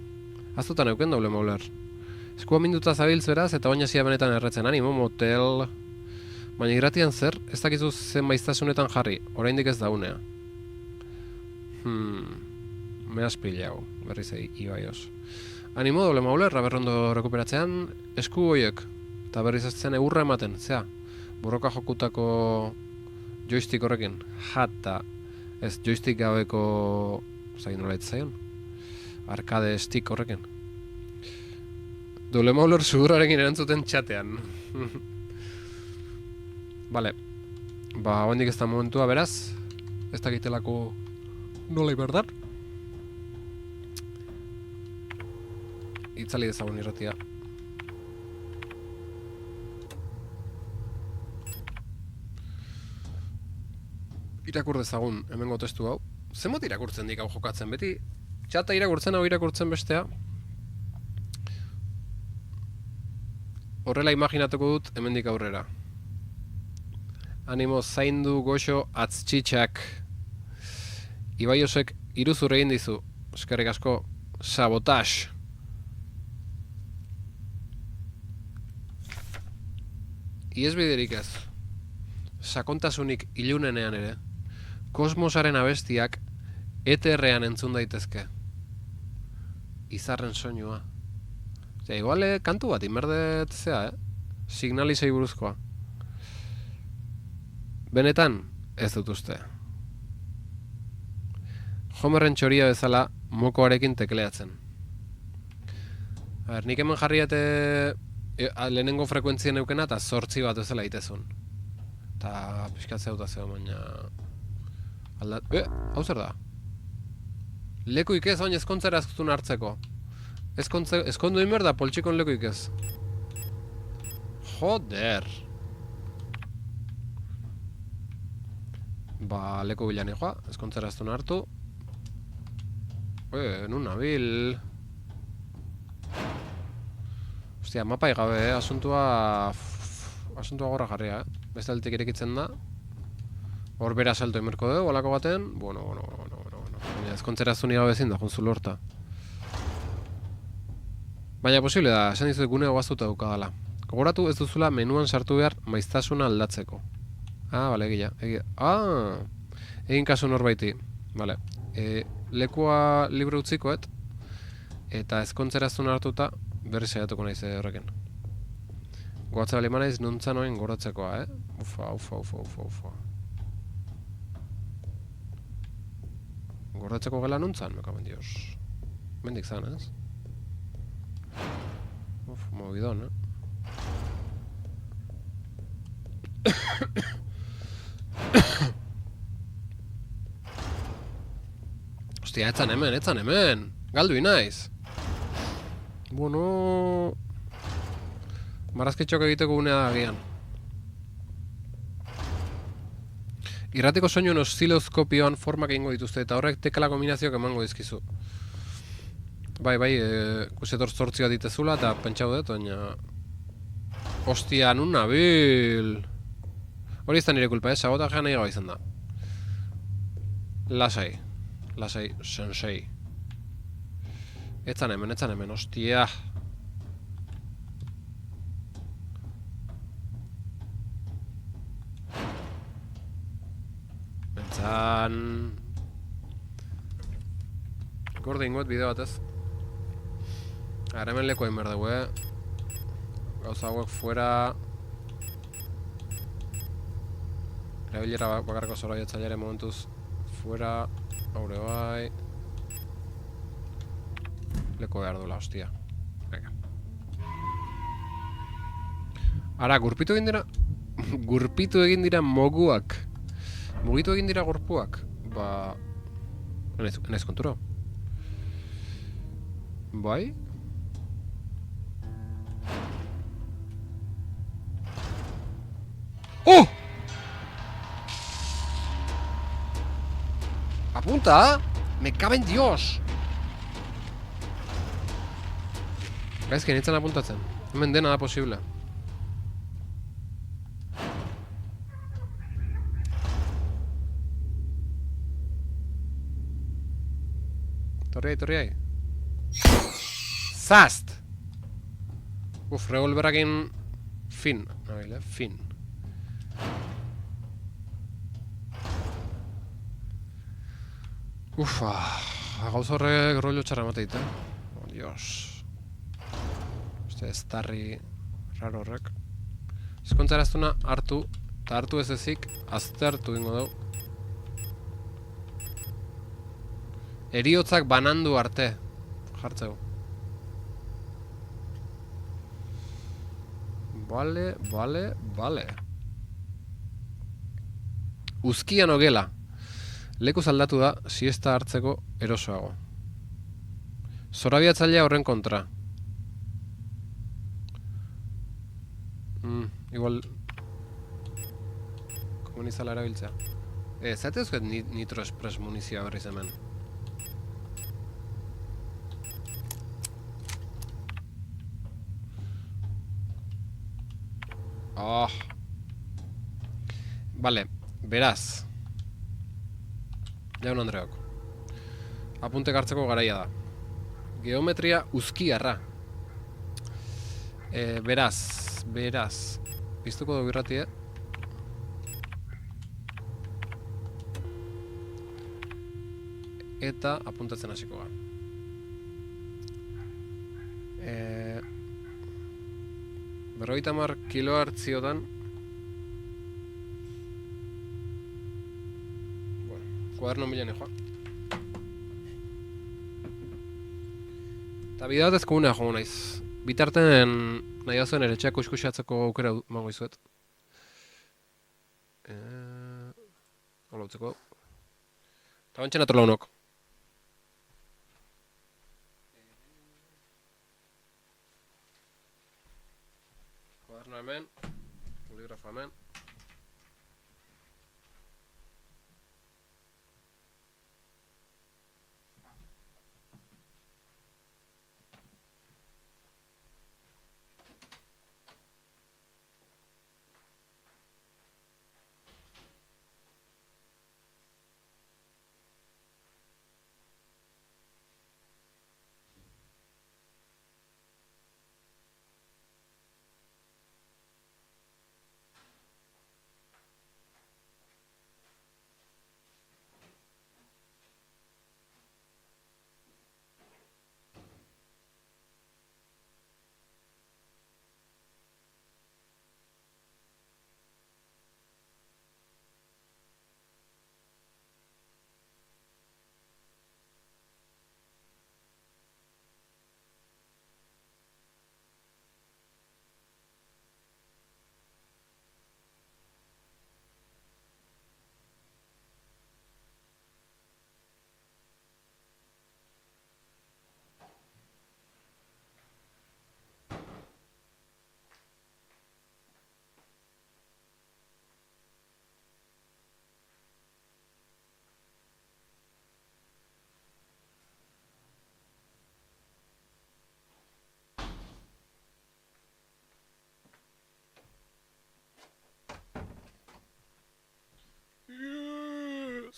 Aztutan euken doble mauler. Eskua minduta zabiltz beraz eta oina zia benetan erretzen, animo motel. Baina irratian zer, ez dakizu zen maiztasunetan jarri, oraindik ez daunea. Me has pillau, berriz ibaioz. Animo doble mauler, berrondo rekuperatzean, esku goiek, eta berriz ez zen egurra ematen, zea, borroka jokutako joystick horrekin, jata, ez joystick gabeko, zain nola zaion, arcade stick horrekin. Doble mauler segurarekin erantzuten txatean. Vale. Ba, hondik ez da momentua, beraz. Ez dakitelako nola iberdar. Itzali dezagun irratia. Irakur dezagun hemengo testu hau. Zenbat irakurtzen dik hau jokatzen beti? Txata irakurtzen hau irakurtzen bestea. Horrela imaginatuko dut hemendik aurrera. Animo zaindu goxo atztxitxak. Ibaiosek iruzur egin dizu. Eskerrik asko. Sabotax. Iesbiderik ez. Sakontasunik ilunenean ere. Kosmosaren abestiak eterrean entzun daitezke. Izarren soinua. Igual kantu bat, inberdet zea, signalizei buruzkoa. Benetan, ez dut uste. Homerren txoria bezala mokoarekin tekleatzen. Nik hemen jarriate lehenengo frekuentzien eukena eta 8 bat bezala itezun. Eta pixkatzea dut azeo, baina... hau zer da? Lekuik ez, baina ezkontzera ezkutun hartzeko. Ezkondu inber da, poltsikon lekuik ez. Joder. Ba, leku bilan joa, ezkontzera eztun hartu. Nun nabil. Ostia, mapai gabe, asuntua gorra jarria, Beste altik irekitzen da. Hor bera salto imerko dugu, olako baten. Bueno. Ezkontzera eztun igabe ezin da, jonzu lorta. Baina posible da, esan dizut gune guaztuta dukadala. Gogoratu ez duzula menuan sartu behar maiztasuna aldatzeko. Bale, egia. Egin kasu norbaiti. Vale. Lekua libre utzikoet, eta ezkontzeraztun hartuta berri saiatuko naiz horrekin. Goatza bali manaiz nuntza noen goratzekoa, Ufa. Goratzeko gela nuntzan, me cago en Dios. Mendik zan, ez? Movidón, Ostia, etzan hemen. Galdu inaiz. Bueno... Marrazkitxok egiteko unea da agian. Irratiko soinuen oszilozkopioan formak egingo dituzte, eta horrek tekala kombinazioak emango dizkizu. Bai, kusetor zortzia ditezula, eta pentsau dut, baina... Ostia, nun nabil! Hori ez da nire kulpa, sabotajean nahi gaba izan da. Lasai, sensei. Etzan hemen, ostia. Etzan... Gorde ingoet bideo batez. Ara hemen leko egin behar dugu, Gauza hauek fuera... Erabilera bakarrako zoraiatzailearen momentuz fuera... Haure bai... Leko behar duela, hostia. Venga. Ara, gurpitu egin dira... Gurpitu egin dira moguak. Mugitu egin dira gorpuak. Ba... Enaiz konturo. Bai? ¡Oh! ¡Apunta! ¡Me cabe en Dios! Gaizki, nintzen apuntatzen. Hemen dena da posible. Torriai. Zast! Uf, revolverakin... Fin. Nabile, fin. Ufa, gauza horrek rollo txarra mateit, Oh, Dios. Ez tarri raro horrek. Ezkontza eraztuna hartu, eta hartu ez ezik, aztertu ingo dugu. Eriotzak banandu arte. Jartzeu. Vale. Uzkian ogela. Lekuz aldatu da, siesta hartzeko erosoago. Zorabiatzailea horren kontra. Igual... Komunizala erabiltzea. Zateuzket nitro express munizioa berriz hemen. Vale, beraz. Jaun Andreok. Apuntek hartzeko garaia da. Geometria uzkiarra. Beraz. Piztuko dugu irratie. Eta apuntatzen hasiko gara. 50 kilohertziotan. Bueno, kuaderno milen joa. Eta bidea batezko unea joan naiz. Bitarten nahi bazuen ere etxeak kuskusatzeko aukera mango izuet. Hola utzeko. Eta bantxen atorla unok. Kuaderno hemen. Poligrafo hemen.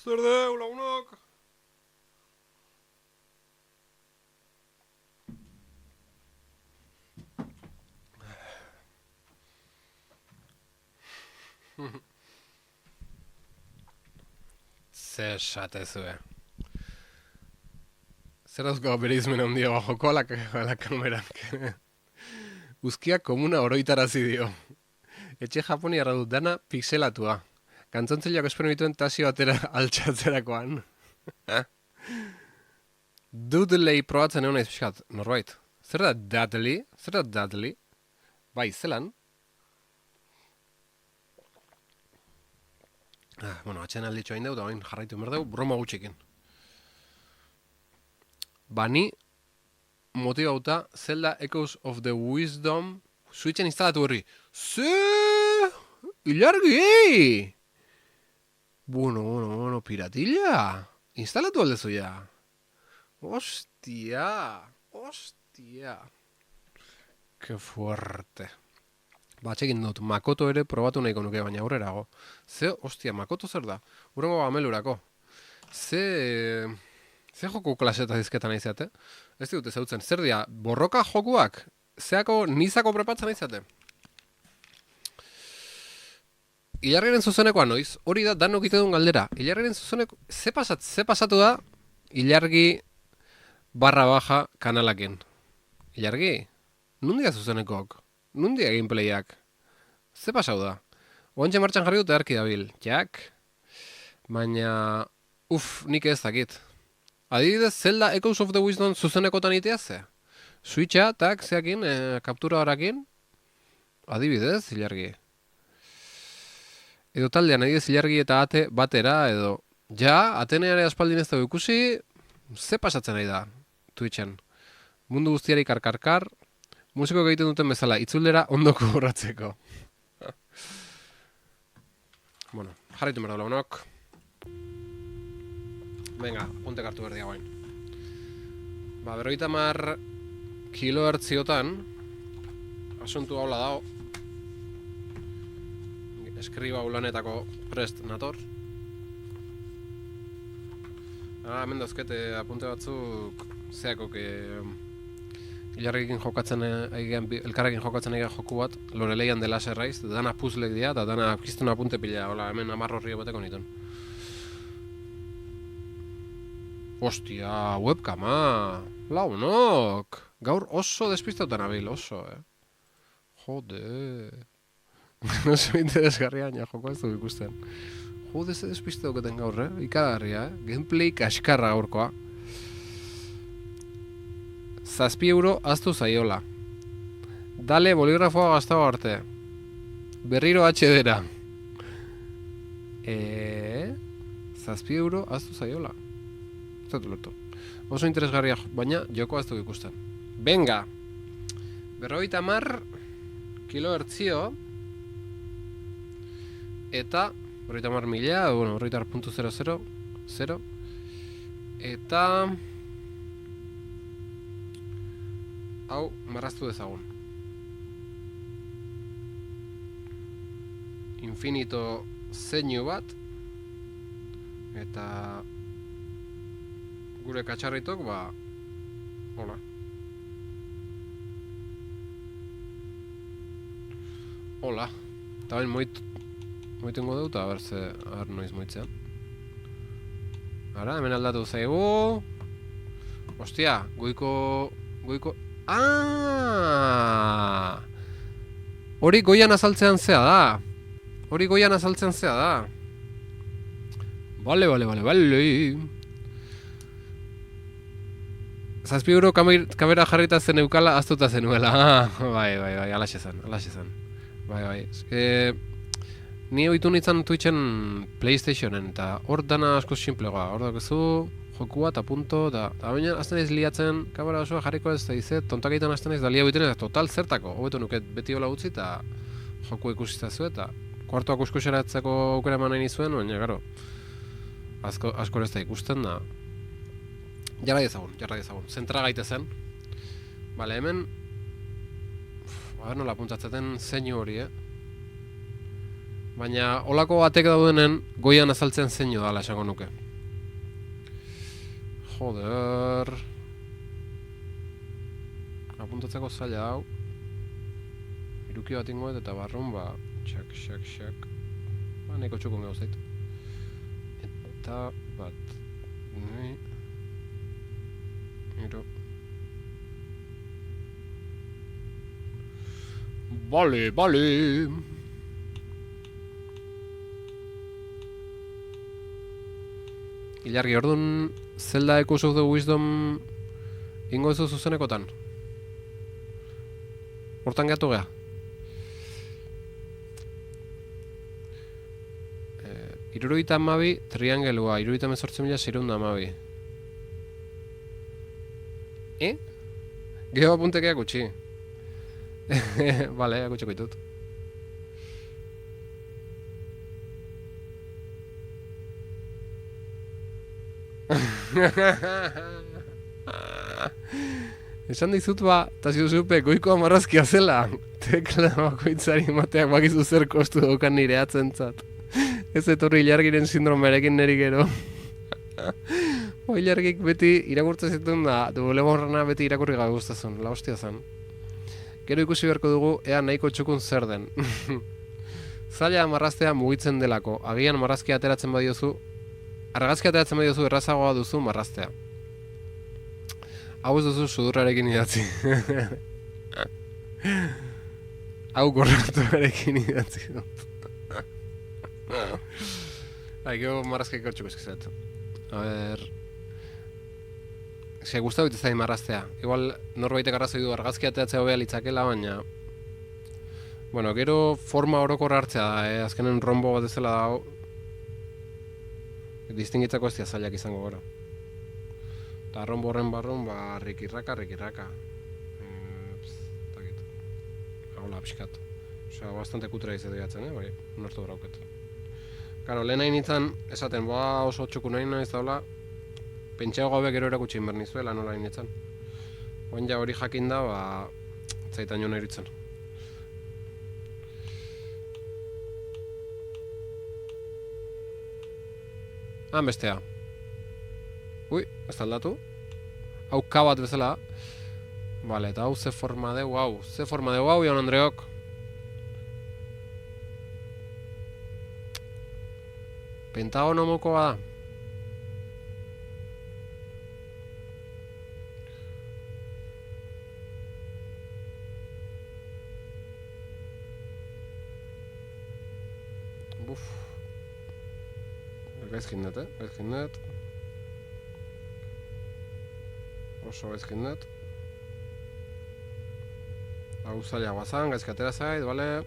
Zer deu, lagunok? Zer esatezue. Zer dauzko bereizmen handia bajoko a la kameran. Uzkiak komuna oroitarazi dio. Etxe Japoniarra dut dana pixelatua. Kantzontzileak esperimentuen tasio atera altxatzerakoan. Dudley probatzen egon naiz pixkat, norbait. Zer da Dudley? Zer da Dudley? Bai, zelan? Bueno, atxen alditxo hain deu, da hain jarraitu berdeu, broma gutxikin. Bani, motibauta, Zelda Echoes of the Wisdom Switchen instalatu horri. Ze! Ilargi! Bueno, piratilla. Instalatu aldezu ja. Hostia. Que fuerte. Batxekin dut, Makoto ere probatu nahiko nuke, baina aurrerago. Ze, hostia, Makoto zer da? Urrengo gamelurako. Ze joku klaseta dizketan naizate? Ez dute zautzen, zer dia, borroka jokuak? Zeako nizako prepatzen naizate? Ilargiren zuzenekoa noiz, hori da danok ite duen galdera. Ilargiren zuzeneko, ze pasatu da Ilargi /baja kanalakin? Ilargi, nundia zuzenekok? Nundia gameplayak? Ze pasau da? Oantxe martxan jarri dute arki dabil, jak? Baina, nik ez dakit. Adibidez, Zelda Echoes of the Wisdom zuzenekotan itea ze? Switcha, tak, zeakin, kaptura horakin? Adibidez, Ilargi. Edo taldean, adibidez, Ilargi eta ate batera, edo... Ja, ateneare aspaldin ez dugu ikusi, ze pasatzen nahi da, Twitchen. Mundu guztiari karkarkar, musiko egiten duten bezala, itzulera ondoko borratzeko. Bueno, jarraitu merda launok. Venga, puntek hartu berdia guain. 50 kilohertziotan, asuntu haula dao, eskriba ulanetako prest nator. Hemen dauzkete apunte batzuk zeakok Ilarrekin jokatzen elkarrekin jokatzen egin joku bat, Loreleian dela zerraiz, dana puzzlek dira, eta dana kizten apunte pila, hola, hemen 10 horri bateko niton. Ostia, webkama, launok, gaur oso despistautan abil, oso, Jode, oso interesgarria, baina joko ez du ikusten. Jode, ze despistaukaten gaur, ikagarria, gameplay kaskarra gaurkoa. 7 euro aztu zaiola. Dale boligrafoa gaztago arte. Berriro HDra. 7 euro aztu zaiola. Zatu lortu. Oso interesgarria, baina joko aztu ikusten. Venga! 50 kilohertzio eta 50.000, bueno, 50.00 eta hau marraztu dezagun. Infinito zeinu bat eta gure katxarritok, hola. Hola. Eta bain moitengo dut, a ber noiz moitzean. Ara, hemen aldatu zaigu. Ostia, goiko... Hori goian azaltzean zea da. Bale. 7 euro kamera jarrita zen eukala aztuta zenuela. Bai, alaxe zen. Bai. Ni oitu nintzen Twitchen PlayStationen, eta hor dana asko simplegoa. Hor dakezu, jokua eta punto, eta baina azten ez liatzen kamera osoa jarriko ez, eta izet, tontakaitan azten ez da lia biten ez, total zertako. Hobeto nuket beti hola utzi, eta joku ikusiztazu, eta kuartuak uskuseratzeko aukera eman nahi nizuen, baina, garo, asko ez da ikusten da. Jarra dezagun. Zentra gaitezen. Bale, hemen... A ber nola apuntatzeten zeinu hori, Baina olako batek daudenen goian azaltzen zeinu dala esango nuke. Joder. Apuntatzeko zaila hau. Iruki bat ingoet eta barrun Xak. Nahiko txukun gauzait. Eta bat. Iru. Bale. Ilargi, orduan Zelda Echoes of the Wisdom ingo ez zuzenekotan? Hortan gehatu geha? Irurogeita hamabi triangelua, 78.612. Geho apuntekeak utxi. Bale, akutxeko ditut. Esan dizut eta ziuzupe goiko amarrazkia zela. Tekla bakoitzari emateak bakizu zer kostu daukan nire atzentzat. Ez etorri Ilargiren sindromearekin neri gero. Ilargik beti irakurtzen zituen da, Dueleborrana beti irakurri gabe guztazun, la hostia zan. Gero ikusi beharko dugu, ea nahiko txukun zer den. Zaila marraztea mugitzen delako, agian marrazkia ateratzen badiozu, argazkia ateratzen badiozu errazagoa duzu marraztea. Hau ez duzu sudurrarekin idatzi. Hau gorratuarekin idatzi dut. Gero marrazkeko txuko eskizat. A ber... Se gustatu ditzain marraztea. Igual norbaitek arrazoi du argazkia ateratzea hobea litzakela, baina... Bueno, gero forma orokorra hartzea da, azkenen rombo bat ezela dago. Distingitzako ez zailak izango gero. Eta rombo horren barrun, rikirraka. Hola, pixkat. Osea, bastante kutra izatea gatzen, bai, nortu brauket. Karo, lehen hain nintzen, esaten, oso txuku nahi nahiz daula, pentsago gabe gero erakutsi inber nizuela nola hain nintzen. Oen ja hori jakin da, zaitan jo nahi ritzen. Bestea. Ui, ez aldatu. Hau K bat bezala. Vale, eta hau ze forma deu, jaun Andreok. Pentagono mokoa da. Buf. Gaizkin net, Oso gaizkin net. Hau zaila guazan, gaizki atera zait, bale?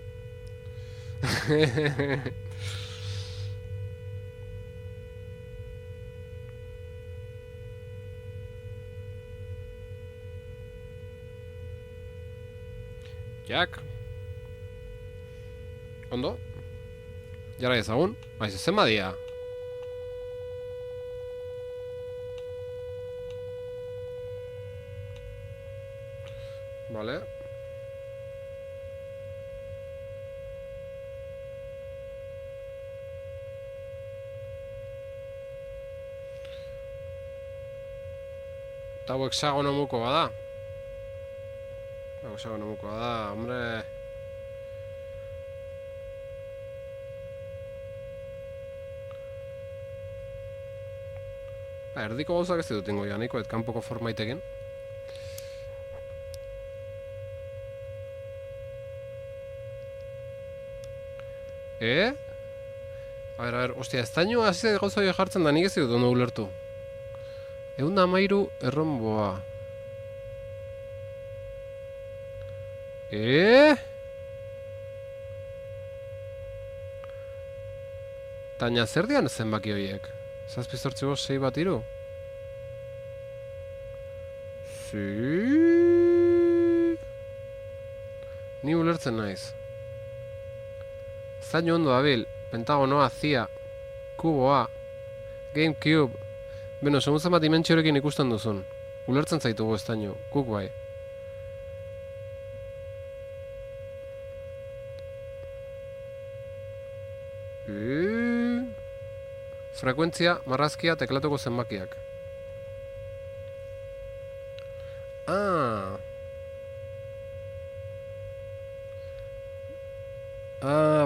Jak. Ondo? Jara ezagun? Baiz, zen badia? Vale. Eta hau hexagono muko bada. Hombre. Erdiko gauzak ez dut ingo ya, niko kanpoko formaitekin. A ber, ostia, ez daño hasi gauza hori jartzen da, nik ez dut ondo ulertu. 113 erronboa. Taina zer dian zenbaki horiek? 7-8-6 bat 3? Ni ulertzen naiz. Zaino ondo dabil, pentagonoa, zia, kuboa, GameCube. Beno, segun zenbat dimentsiorekin ikusten duzun. Ulertzen zaitugu ez daino, guk bai. Frekuentzia, marrazkia, teklatuko zenbakiak.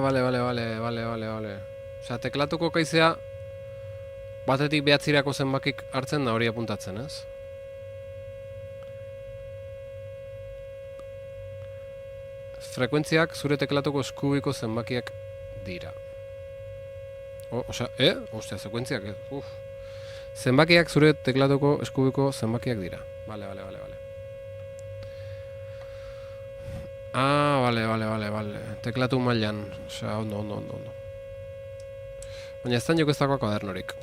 Vale. Osea, teklatuko kaizea batetik behatzirako zenbakik hartzen da hori apuntatzen, ez? Frekuentziak zure teklatuko eskubiko zenbakiak dira. Osea, Ostia, sekuentziak, Zenbakiak zure teklatuko eskubiko zenbakiak dira. Vale. Vale. Teklatu mailan. Osea, ondo. Baina ez da ez dagoa kuadernorik.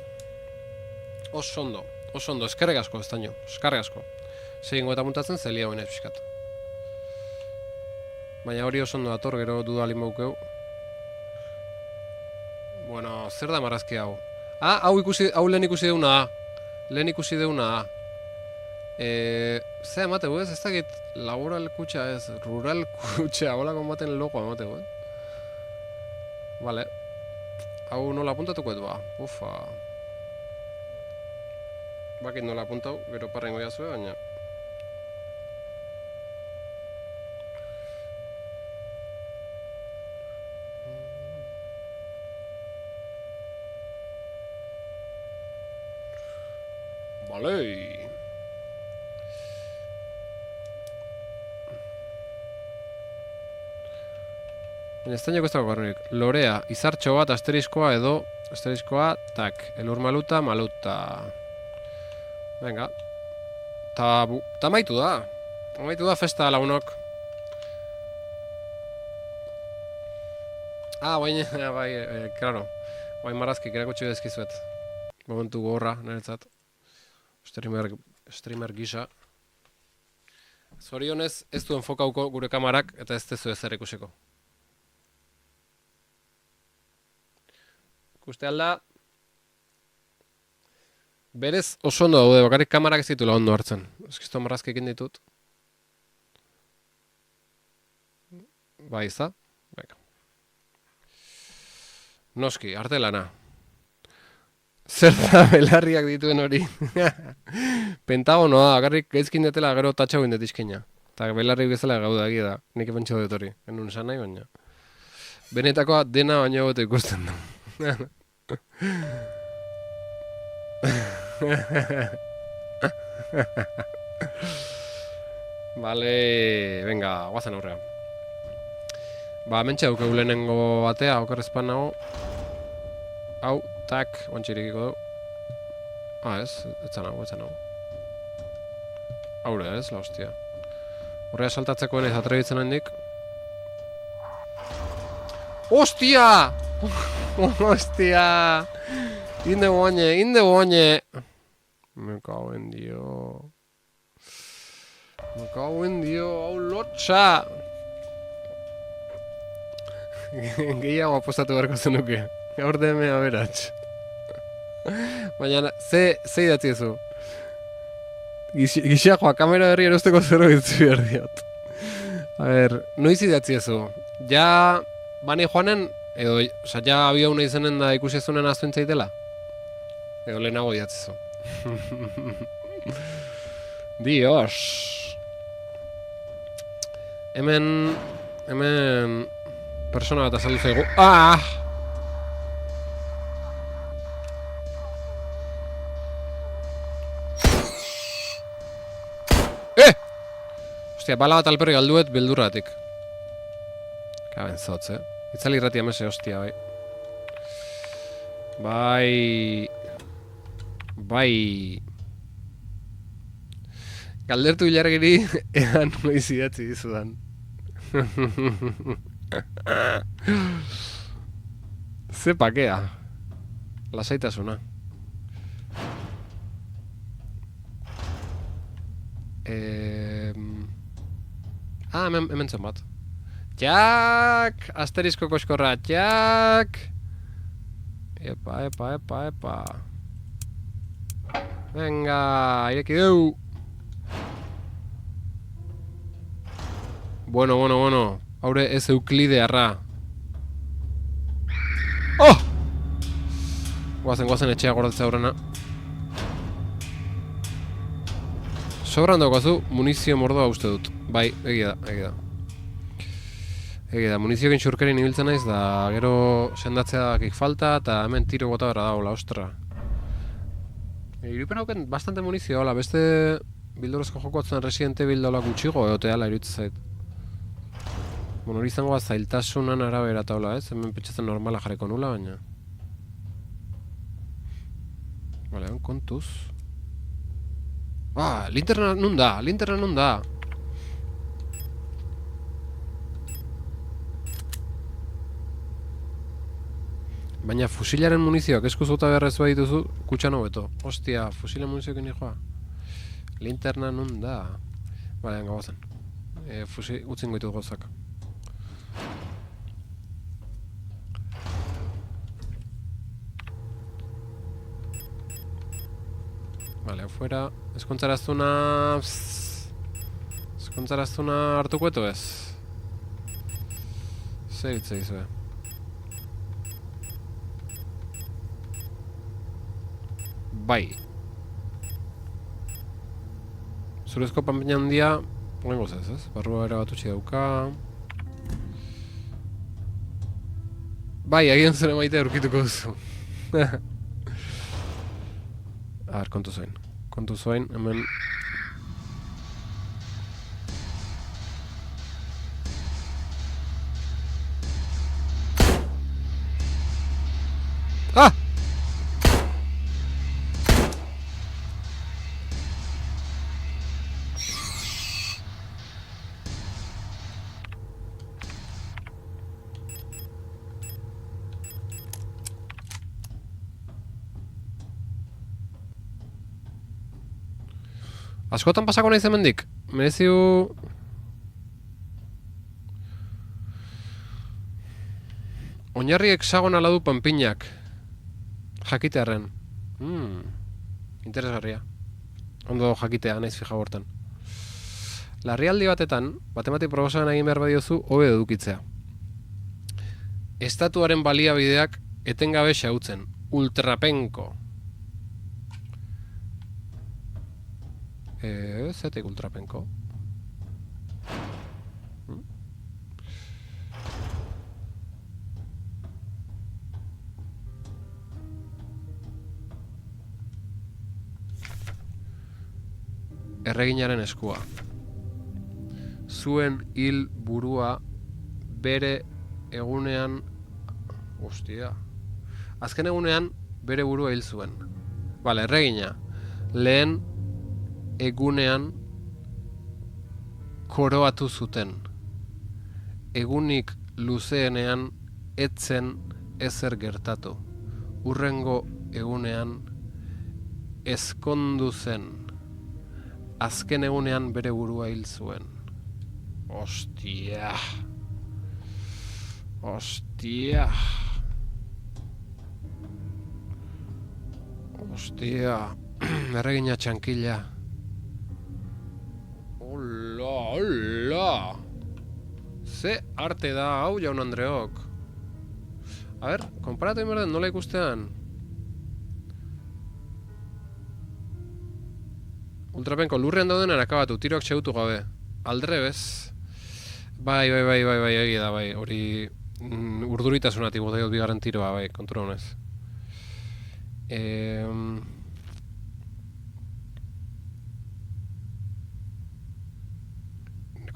Oso ondo, eskerrik asko ez da eskerrik asko. Segingo eta muntatzen zelia hoen ez pixkat. Baina hori oso ondo dator, gero duda limaukeu. Bueno, zer da marrazki hau? Hau lehen ikusi deuna. Zer emateu ez dakit laboral kutxa ez, rural kutxa, holako ematen logoa emateu, Vale. Hau nola apuntatuko edu, Ufa. Bakit nola apuntau, gero parrengo jazue, baina. Vale. Ez da ez dago garronik. Lorea, izartxo bat asteriskoa edo asteriskoa, tak, elur maluta. Venga. Ta maitu da. Maitu da festa lagunok. Bai, claro. Bai marrazkik erakutsi dezkizuet. Momentu gorra, niretzat. Streamer gisa. Zorionez, ez du enfokauko gure kamarak eta ez tezu ezer ikusiko. Ikuste alda. Berez oso ondo daude, bakarrik kamarak ez ditula ondo hartzen. Eskizto marrazkekin ditut. Bai, ez da? Venga. Noski, arte lana. Zer da belarriak dituen hori? Pentagonoa, agarrik gaizkin detela gero tatxau indet izkina. Eta belarrik bezala gauda egia da. Nik epentxo dut hori. Enun esan nahi baina. Benetakoa dena baina gote ikusten du. Vale, venga, guazen aurrea. Mentxe daukegu lehenengo batea, okerrezpan nago. Hau, tak, bantxirikiko du. Ez nago. Haure ez, la hostia. Horrea saltatzeko enez atrebitzen handik. Hostia! Hostia! Inde boaine! Me cago en dio, hau lotxa! Gehiago apostatu beharko zenuke. Gaur demea beratx. Baina, ze idatzi ezu? Gixakoa, kamera berri erosteko zerbait behar diot. A ber, noiz idatzi ezu? Ja, bane joanen, edo, oza, ja abia una izanen da ikusi ezunen aztu entzaitela? Edo lehenago idatzi ezu. Dios! Hemen... persona bat azaldu zaigu. Ostia, bala bat alperri galduet beldurratik. Kaben zotz, Itzali irrati amese, hostia, bai. Galdertu ilargiri edan noiz idatzi dizudan. Ze pakea. Lasaitasuna. Hemen zen bat. Jak! Asterisko koskorra, jak! Epa. Venga, ireki deu! Bueno. Haure ez Euklide arra. Oh! Guazen etxea gordetzea aurrena. Sobran daukazu munizio mordoa uste dut. Bai, egia da. Egia da, munizioekin xurkerin ibiltzen naiz, da gero sendatzeak falta, eta hemen tiro gota bera dagoela, ostra. Irupen hauken bastante munizio, hola, beste bildorezko joko atzen Resident Evil daula gutxigo egoteala iruditzen zait. Bueno, hori izango zailtasunan arabera eta hola, ez? Hemen pentsatzen normala jarriko nula, baina... Vale, kontuz... linterna nun da! Baina fusilaren munizioak eskuzota beharrez dituzu, kutxan hobeto. Ostia, fusilen munizioekin nijoa. Linterna nun da. Bale, gabazen. Utzin goitut gozak. Vale, afuera. Eskontzaraztuna hartuko eto ez? Zer hitz egizue? Bai. Zurezko panpina handia, lengo ez? Barrua era bat utxi dauka. Bai, agian zure maite aurkituko duzu. Kontu zoin, hemen... Askotan pasako nahi zemendik? Mereziu... Oinarri hexagonala du panpinak. Jakitearren. Interesgarria. Ondo jakitea, naiz fija hortan. Larrialdi batetan, matematik proposamen egin behar badiozu, hobe edukitzea. Estatuaren baliabideak etengabe xautzen. Ultrapenko. Zetek ultrapenko? Erreginaren eskua. Zuen hil burua bere egunean... Ostia. Azken egunean bere burua hil zuen. Bale, erregina. Lehen egunean koroatu zuten. Egunik luzeenean etzen ezer gertatu. Hurrengo egunean ezkondu zen. Azken egunean bere burua hil zuen. Ostia. Ostia. Ostia. Erregina txankila. Hola! Ze arte da hau, jaun Andreok. A ber, konparatu inberden nola ikustean. Ultrapenko lurrean daudenan akabatu, tiroak txegutu gabe. Aldrebez. Bai, egia da, bai. Hori urduritasuna tibu daiot bigarren tiroa, bai, kontura honez.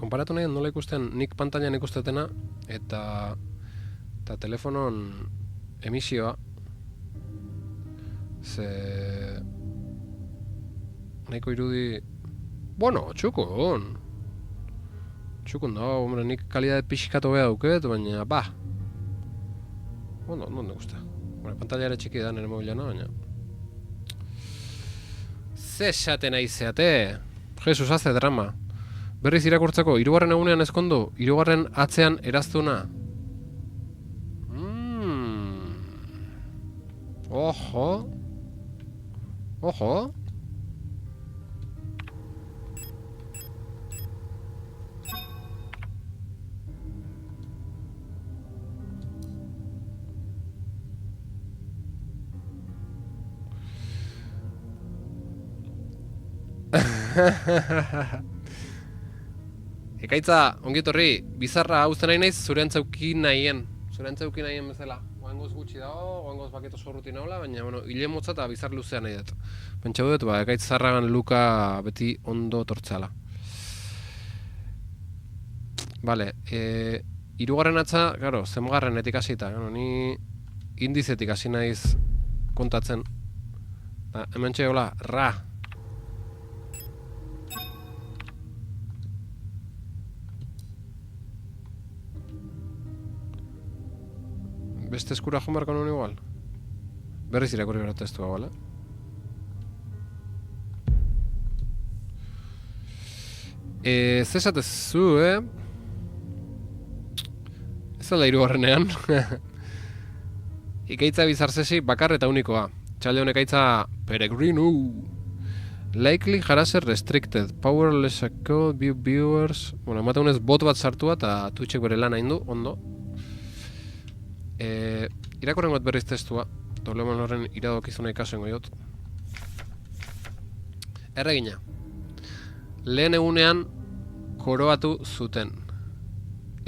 Konparatu nahi nola ikusten nik pantailan ikustetena eta telefonon emisioa ze nahiko irudi bueno, txukun da, hombre, nik kalidade pixkatu beha dauket, baina ondo ikuste pantaila ere txiki da nire mobilana, baina ze esaten aizeate Jesus, haze drama. Berriz irakurtzeko, 3. egunean ezkondu, 3. atzean eraztuna. Ojo. Ekaitza, ongitorri, bizarra hauzen nahi naiz zure antzauki nahien. Zure antzauki nahien bezala. Oangoz gutxi dago, oangoz baketo sorruti nahola, baina, bueno, hile motza eta bizar luzea nahi dut. Pentsa dut, ekaitz zarragan luka beti ondo tortzala. Vale, hirugarren atza, claro, zengarrenetik hasita, ni indizetik hasi naiz kontatzen. Hemen txegola, ra. Beste eskura joan barko nuen igual? Berriz irakurri gara testua, bale? Zesatezu, Ez alda hirugarrenean. Ikaitza bizarzesi bakar eta unikoa. Txalde honek aitza Peregrino. Likely harassed restricted. Powerless code, view viewers. Bueno, emate unez bot bat sartua eta Twitchek bere lan hain du, ondo. Irakorren bat berriz testua. Dobleman horren iradokizuna ikasen goiot. Erregina. Lehen egunean koroatu zuten.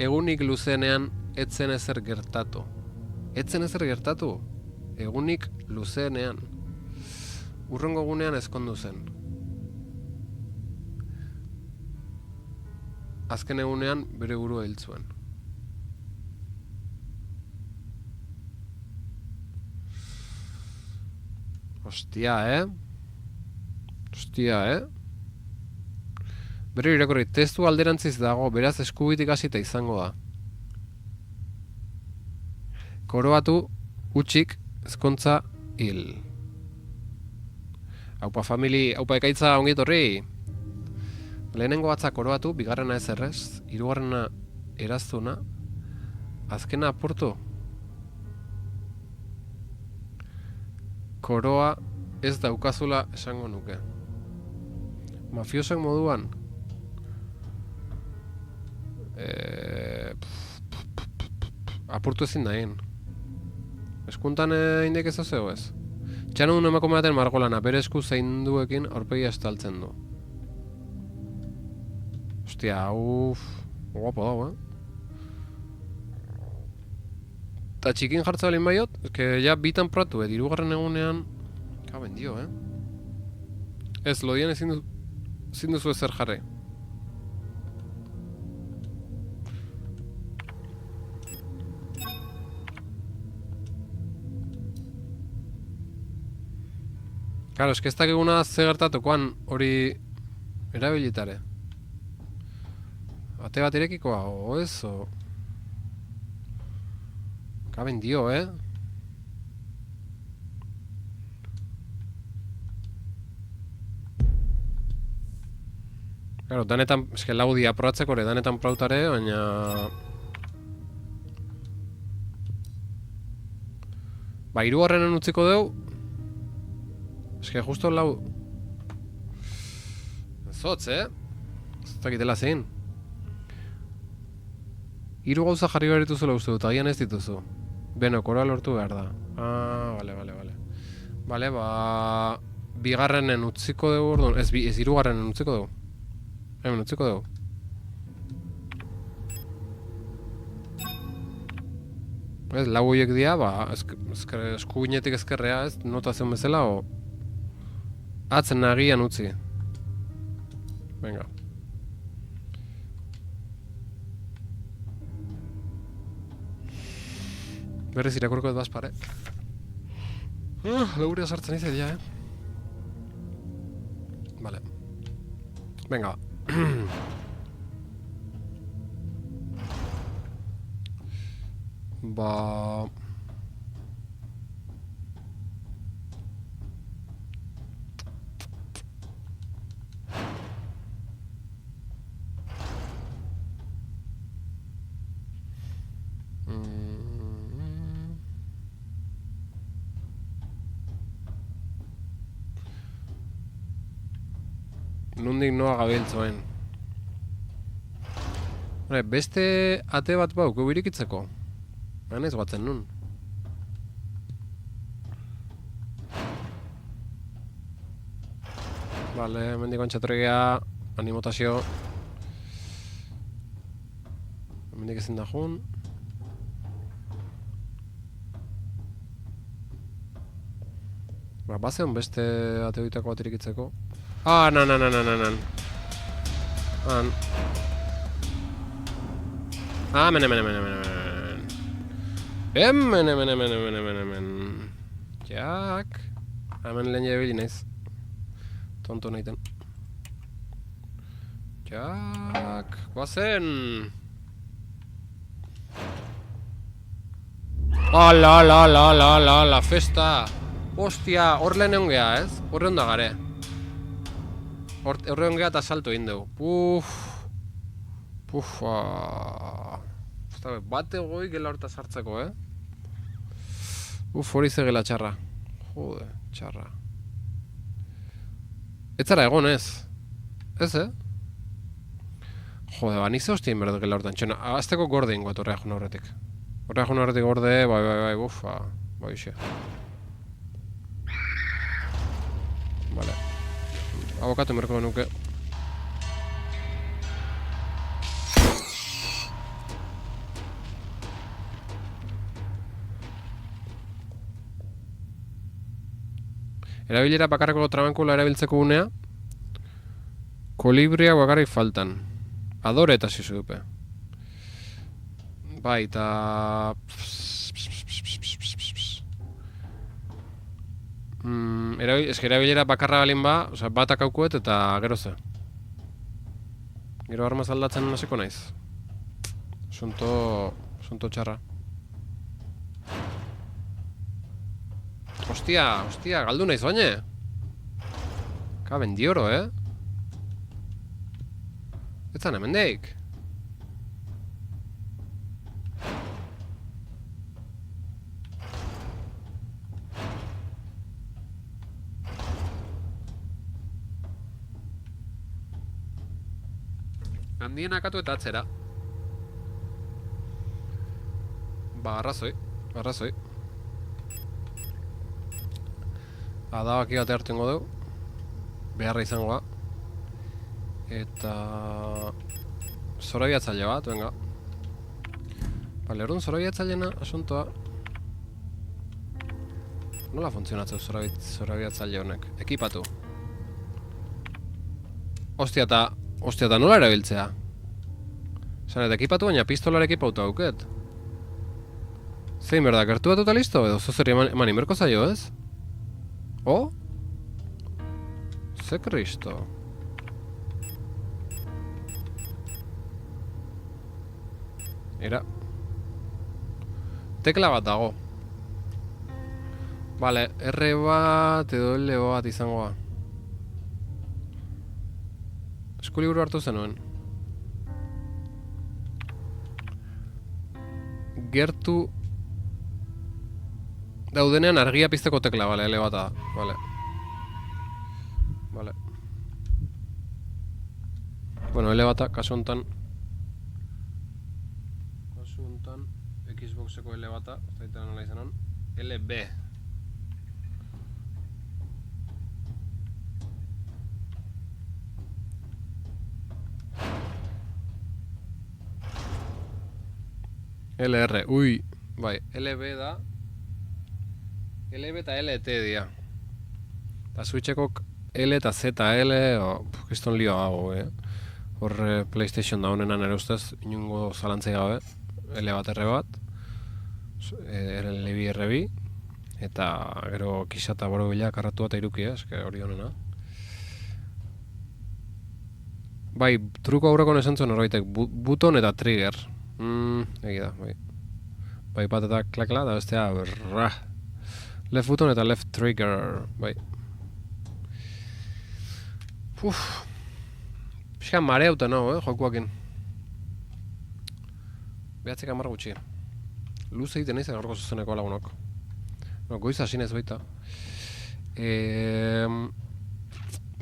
Egunik luzeenean etzen ezer gertatu. Etzen ezer gertatu? Egunik luzeenean. Urrengo egunean ezkondu zen. Azken egunean bere burua hil zuen. Hostia, Hostia, Bere irakorri, testu alderantziz dago, beraz eskubitik hasita izango da. Koroatu, utxik, ezkontza, hil. Haupa famili, haupa ekaitza ongitorri. Lehenengo batza koroatu, bigarrena ez errez, hirugarrena eraztuna, azkena apurtu. Koroa ez daukazula esango nuke. Mafiosak moduan. Apurtu ezin dahin. Eskuntan indek ez zeo ez. Txano duen emakume baten margolana, bere esku zainduekin aurpegia estaltzen du. Hostia, guapo dago, Ta txikin jartza balin baiot, ja bitan pratu, hirugarren egunean kaben dio, Ez, lodian ezin duzu ezer jarri. Claro, ez dakiguna ze gertatukoan hori erabilitare. Ate bat irekikoa, o ez, o... Kaben dio, Claro, danetan, eske lau dia probatzeko ere, danetan prautare, baina... Hirugarrenen utziko dugu. Eske justo lau... Zotz, Ez dakitela zein. Hiru gauza jarri behar dituzula uste dut, agian ez dituzu. Beno, koroa lortu behar da. Bale. Bale, bigarrenen utziko dugu orduan. Ez hirugarrenen utziko dugu. Hemen utziko dugu. Ez, lau horiek dira, eskubinetik ezkerrea, ez, notazion bezala, o... Atzen nagian utzi. Venga. Berriz irakurko ez bazpare. Laurea sartzen izan dira, Vale. Venga. Ba... Nundik noa gabiltzoen. Beste ate bat bauk ubirikitzeko. Baina ez batzen nun. Vale, hemendik ontxatorria, animotazio. Hemendik ezin da jun. Ba, bazeon beste ateoitako bat irikitzeko. Ah, nan. Han. Ah, men. Hemen. Jak. Hemen lehen jabili naiz. Tonto nahiten. Jak. Guazen. Ala, festa. Ostia, hor lehen egon geha, ez? Horre onda gare. Horre egon geha eta salto egin dugu. Bate goi gela horta sartzeko, hori zegela txarra. Jode, txarra. Ez zara egon, ez? Ez, Jode, ba, nize hostien berdu gela hortan. Txena, azteko gorde ingoat horrea juna horretik. Horrea juna horretik gorde, bai, xe. Vale. Abokatu merko nuke. Erabilera bakarreko trabankula erabiltzeko unea. Kolibria bakarrik faltan. Adore eta zizu dupe. Bai, eta... erabilera bakarra balin ba, batak aukuet eta gero ze. Gero armaz aldatzen hasiko naiz. Asunto txarra. Hostia, galdu naiz baina. Ka, bendioro, Ez zan hemendeik. Handien akatu eta atzera. Ba, arrazoi. Adabaki bate hartu ingo dugu. Beharra izangoa. Eta... zorabiatzaile bat, venga. Bale, orduan zorabiatzailena asuntoa. Nola funtzionatzeu zorabiatzaile honek? Ekipatu. Ostia, eta nola erabiltzea? Zan, eta ekipatu baina pistolara ekipautu hauket. Zein berda, gertu bat eta listo? Edo zozeri eman inberko zaio, ez? Ze kristo. Era. Tekla bat dago. Vale, R bat edo L bat izangoa. Eskuliburu hartu zenuen. Gertu daudenean argia pizteko tekla, bale, L bata, bale. Bueno, L bata, kasu honetan Xboxeko L bata, ez daitela nola izanon, LB. LR, bai, LB da LB eta LT dira. Eta switchekok L eta ZL, kriston lio hago, Hor PlayStation da honenan ere ustez, inungo zalantzei gabe, L bat R bat, LB RB, eta gero kisa eta borobila karratu bat iruki, eske hori honena. Bai, truko aurreko nesantzuen horbaitek, buton eta trigger. Egi da, bai. Bai, bat eta klakla, da bestea, berra. Left button eta left trigger, bai. Pixka mareauta nago, jokuakin. Behatzek amar gutxi. Luz egiten nahi zen gaurko zuzeneko lagunok. No, goiz hasinez baita.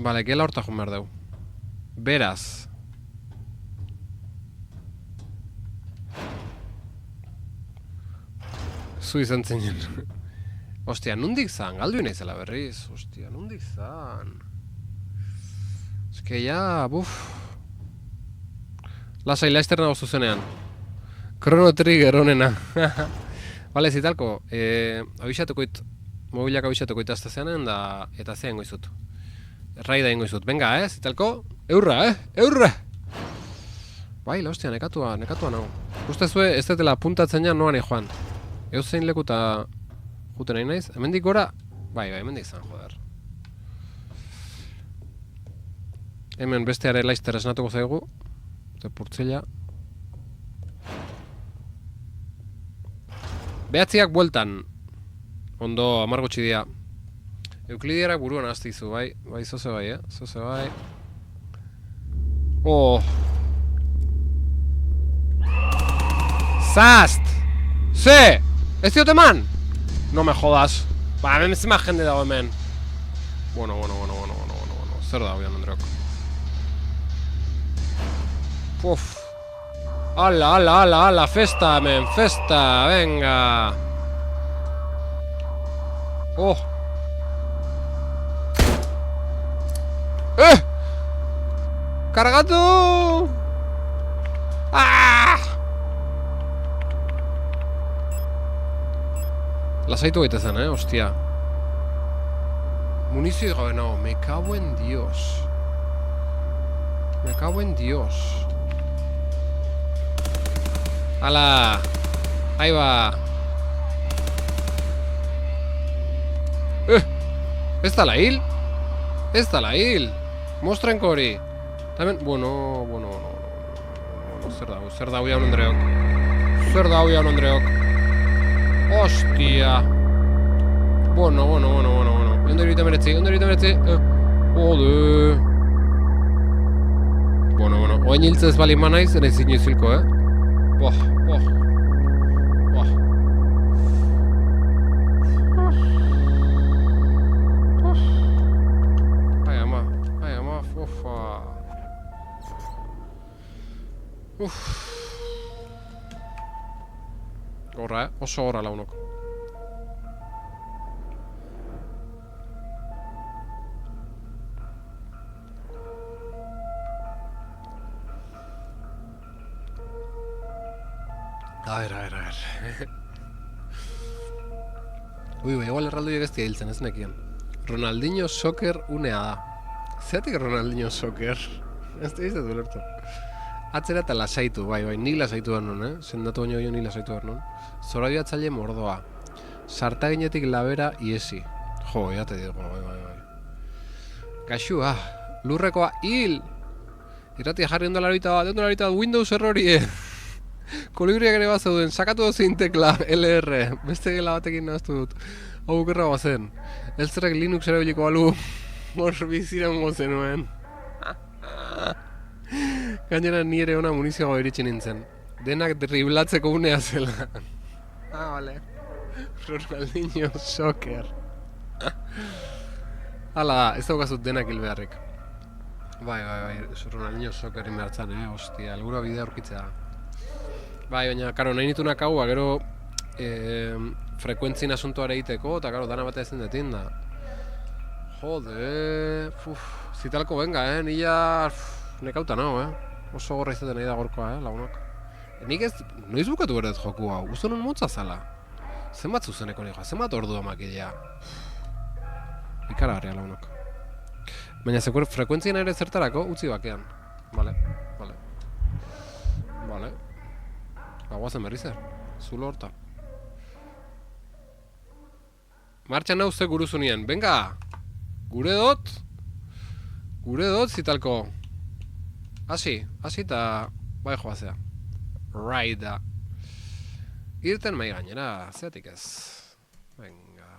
Bale, gela horta joan behar dugu. Beraz. Zu izan zinen. Ostia, nundik zan? Galdu naizela berriz. Ostia, nundik zan? Eske ja, buf. Lasai, Laster nago zuzenean. Chrono Trigger honena. Bale, zitalko, abixatukoit, mobilak abixatukoit azta zeanen, da, eta zean goizut. Raida ingo izut, venga, zitalko, eurra, eurra! Bai, la hostia, nekatua nago. Uste zue, ez detela puntatzen ja noan joan. Eus zein lekuta juten nahi naiz, hemendik gora, bai, hemendik zan, joder. Hemen besteare Laster esnatuko zaigu, eta purtzela. Behatziak bueltan, ondo amargotxi dia. Euklidiarak buruan aztizu, bai, zoze bai, zoze bai. Oh! ¡Zast! ¡Se! ¿Ez diote eman? No me jodas. Ba, hemen zima jende dago hemen. Bueno. Zer da, oian, Andreok. Uf. Ala, festa hemen, festa, venga. Oh. Kargatu! Ah! Lasaitu gaitezen, hostia. Munizio gabe nago, me cago en Dios. Ala! Ahí va. Ez da la hil? Mostrenko hori. Tamen, bueno. Zer da huian Andreok. Hostia. Bueno. Ondo irita meretzi. Jode. Bueno. Oain hiltzez bali manaiz, naiz inoizilko, Boh. Ai ama, fofa. Gorra, oso gorra launok. A ver. Igual erraldoiek ez dia hiltzen, ez nekien. Ronaldinho Soccer unea da. Zeratik Ronaldinho Soccer? Ez da izan dulertu. Atzera eta lasaitu, bai, nik lasaitu behar non, Sendatu baino nik lasaitu behar non. Zorabiatzaile mordoa. Sartaginetik labera iesi. Jo, ya te digo, bai. Kaxua, lurrekoa hil! Irratia jarri ondo larita bat, Windows errorie! Kolibriak ere bat zeuden, sakatu dozin tekla, LR, beste gela batekin nahaztu dut. Hau bukerra bazen. Elzerrek Linux erabiliko balu, hor biziran gozenuen. Gainera ni ere ona munizio gau iritsi nintzen. Denak driblatzeko unea zela. Vale. Ronaldinho Soccer. Hala, ez daukazut denak hil beharrik. Bai, Ronaldinho Soccer inbertzan, hostia, alguna bidea aurkitzea. Bai, baina, karo, nahi nitunak hau, gero frekuentzien asuntoare egiteko, eta karo, dana bat ezen detin da. Jode, zitalko benga, nila nekauta nago, oso gorra izaten nahi da gorkoa, lagunok. Nik ez, noiz bukatu berdez joku hau, uste non motza zala. Zenbat zuzeneko nijoa, zenbat ordu amakilea. Ikaragarria, lagunok. Baina, zekur frekuentzien ere zertarako, utzi bakean. Vale. Guazen berri zer, zulo horta. Martxan hau ze guruzu nien, venga! Gure dot, zitalko. Hasi eta bai joazea. Raida. Irten mai gainera, zeatik ez. Venga.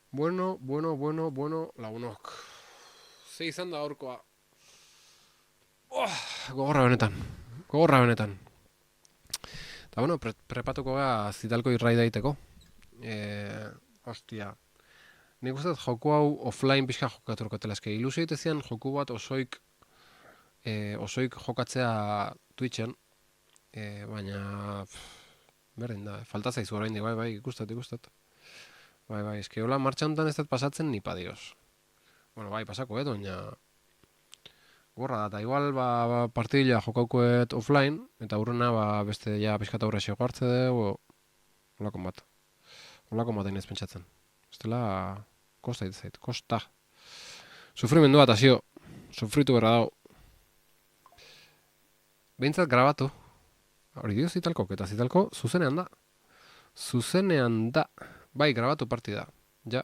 Bueno, lagunok. Ze izan da horkoa. Gogorra benetan. Eta bueno, prepatuko gara zitalko irraida iteko. Hostia. Nik uste joku hau offline pixka jokaturko telazke. Ilusio itezian joku bat osoik jokatzea Twitchen. Baina berdin da, falta zaizu oraindik, bai, ikustat. Bai, eske hola martxa honetan ez dut pasatzen ni pa dios. bueno, bai, pasako, baina gorra da, eta igual, partidila jokaukoet offline, eta urrena, beste, ja, pixkat aurre xego hartze dugu, olakon bat. Olakon bat ez pentsatzen. Ez dela, kosta zait, kosta. Sufrimendu bat, hasio. Sufritu berra dago. Behintzat grabatu. Hori dio zitalkok, eta zitalko zuzenean da. Zuzenean da. Bai, grabatu partida. Ja.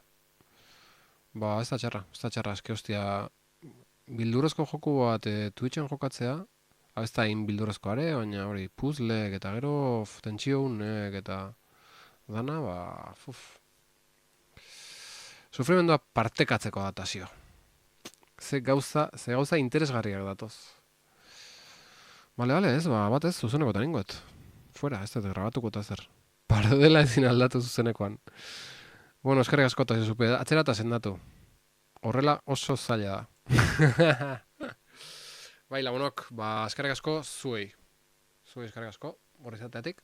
Ez da txarra, eske hostia. Bildurezko joku bat Twitchen jokatzea. Ez da hain bildurezkoare, baina hori puzzleek eta gero tentsiounek eta dana, Sufrimendua partekatzeko datazio. Ze gauza interesgarriak datoz. Bale, ez, batez zuzenekotan ingoet. Fuera, ez dut grabatuko eta zer. Pardela ezin aldatu zuzenekoan. Bueno, eskerrik asko eta zupe, atzera eta sendatu. Horrela oso zaila da. Bai, lagunok, eskerrik asko zuei. Zuei eskerrik asko, gorri zateatik.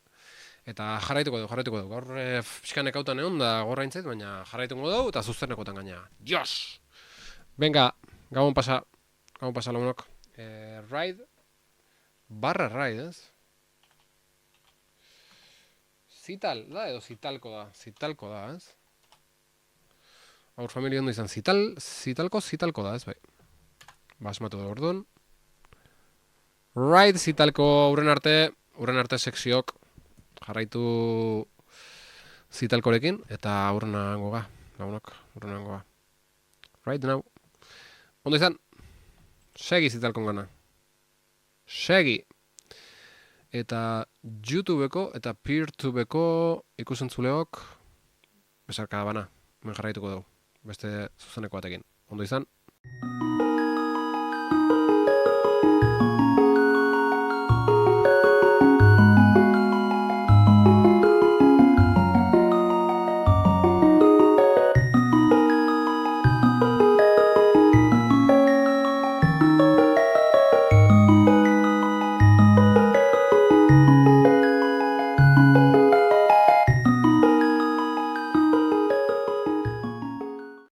Eta jarraituko du. Gaur pixkanek hautan egon da gorra intzait, baina jarraituko du eta zuzenekotan gaina. Dios! Venga, gabon pasa lagunok. Ride. /ride, ez? Zital, da edo zitalko da, ez? Aur familia ondo izan, zitalko da, ez bai? Esmatu da orduan. Ride zitalko urren arte sekziok jarraitu zitalkorekin, eta urrenango ga, lagunok, urrenango ga. Right now. Ondo izan, segi zitalkon gana. Segi. Eta YouTubeko eta PeerTubeko ikusentzuleok besarka bana, hemen jarraituko dugu, beste zuzeneko batekin. Ondo izan.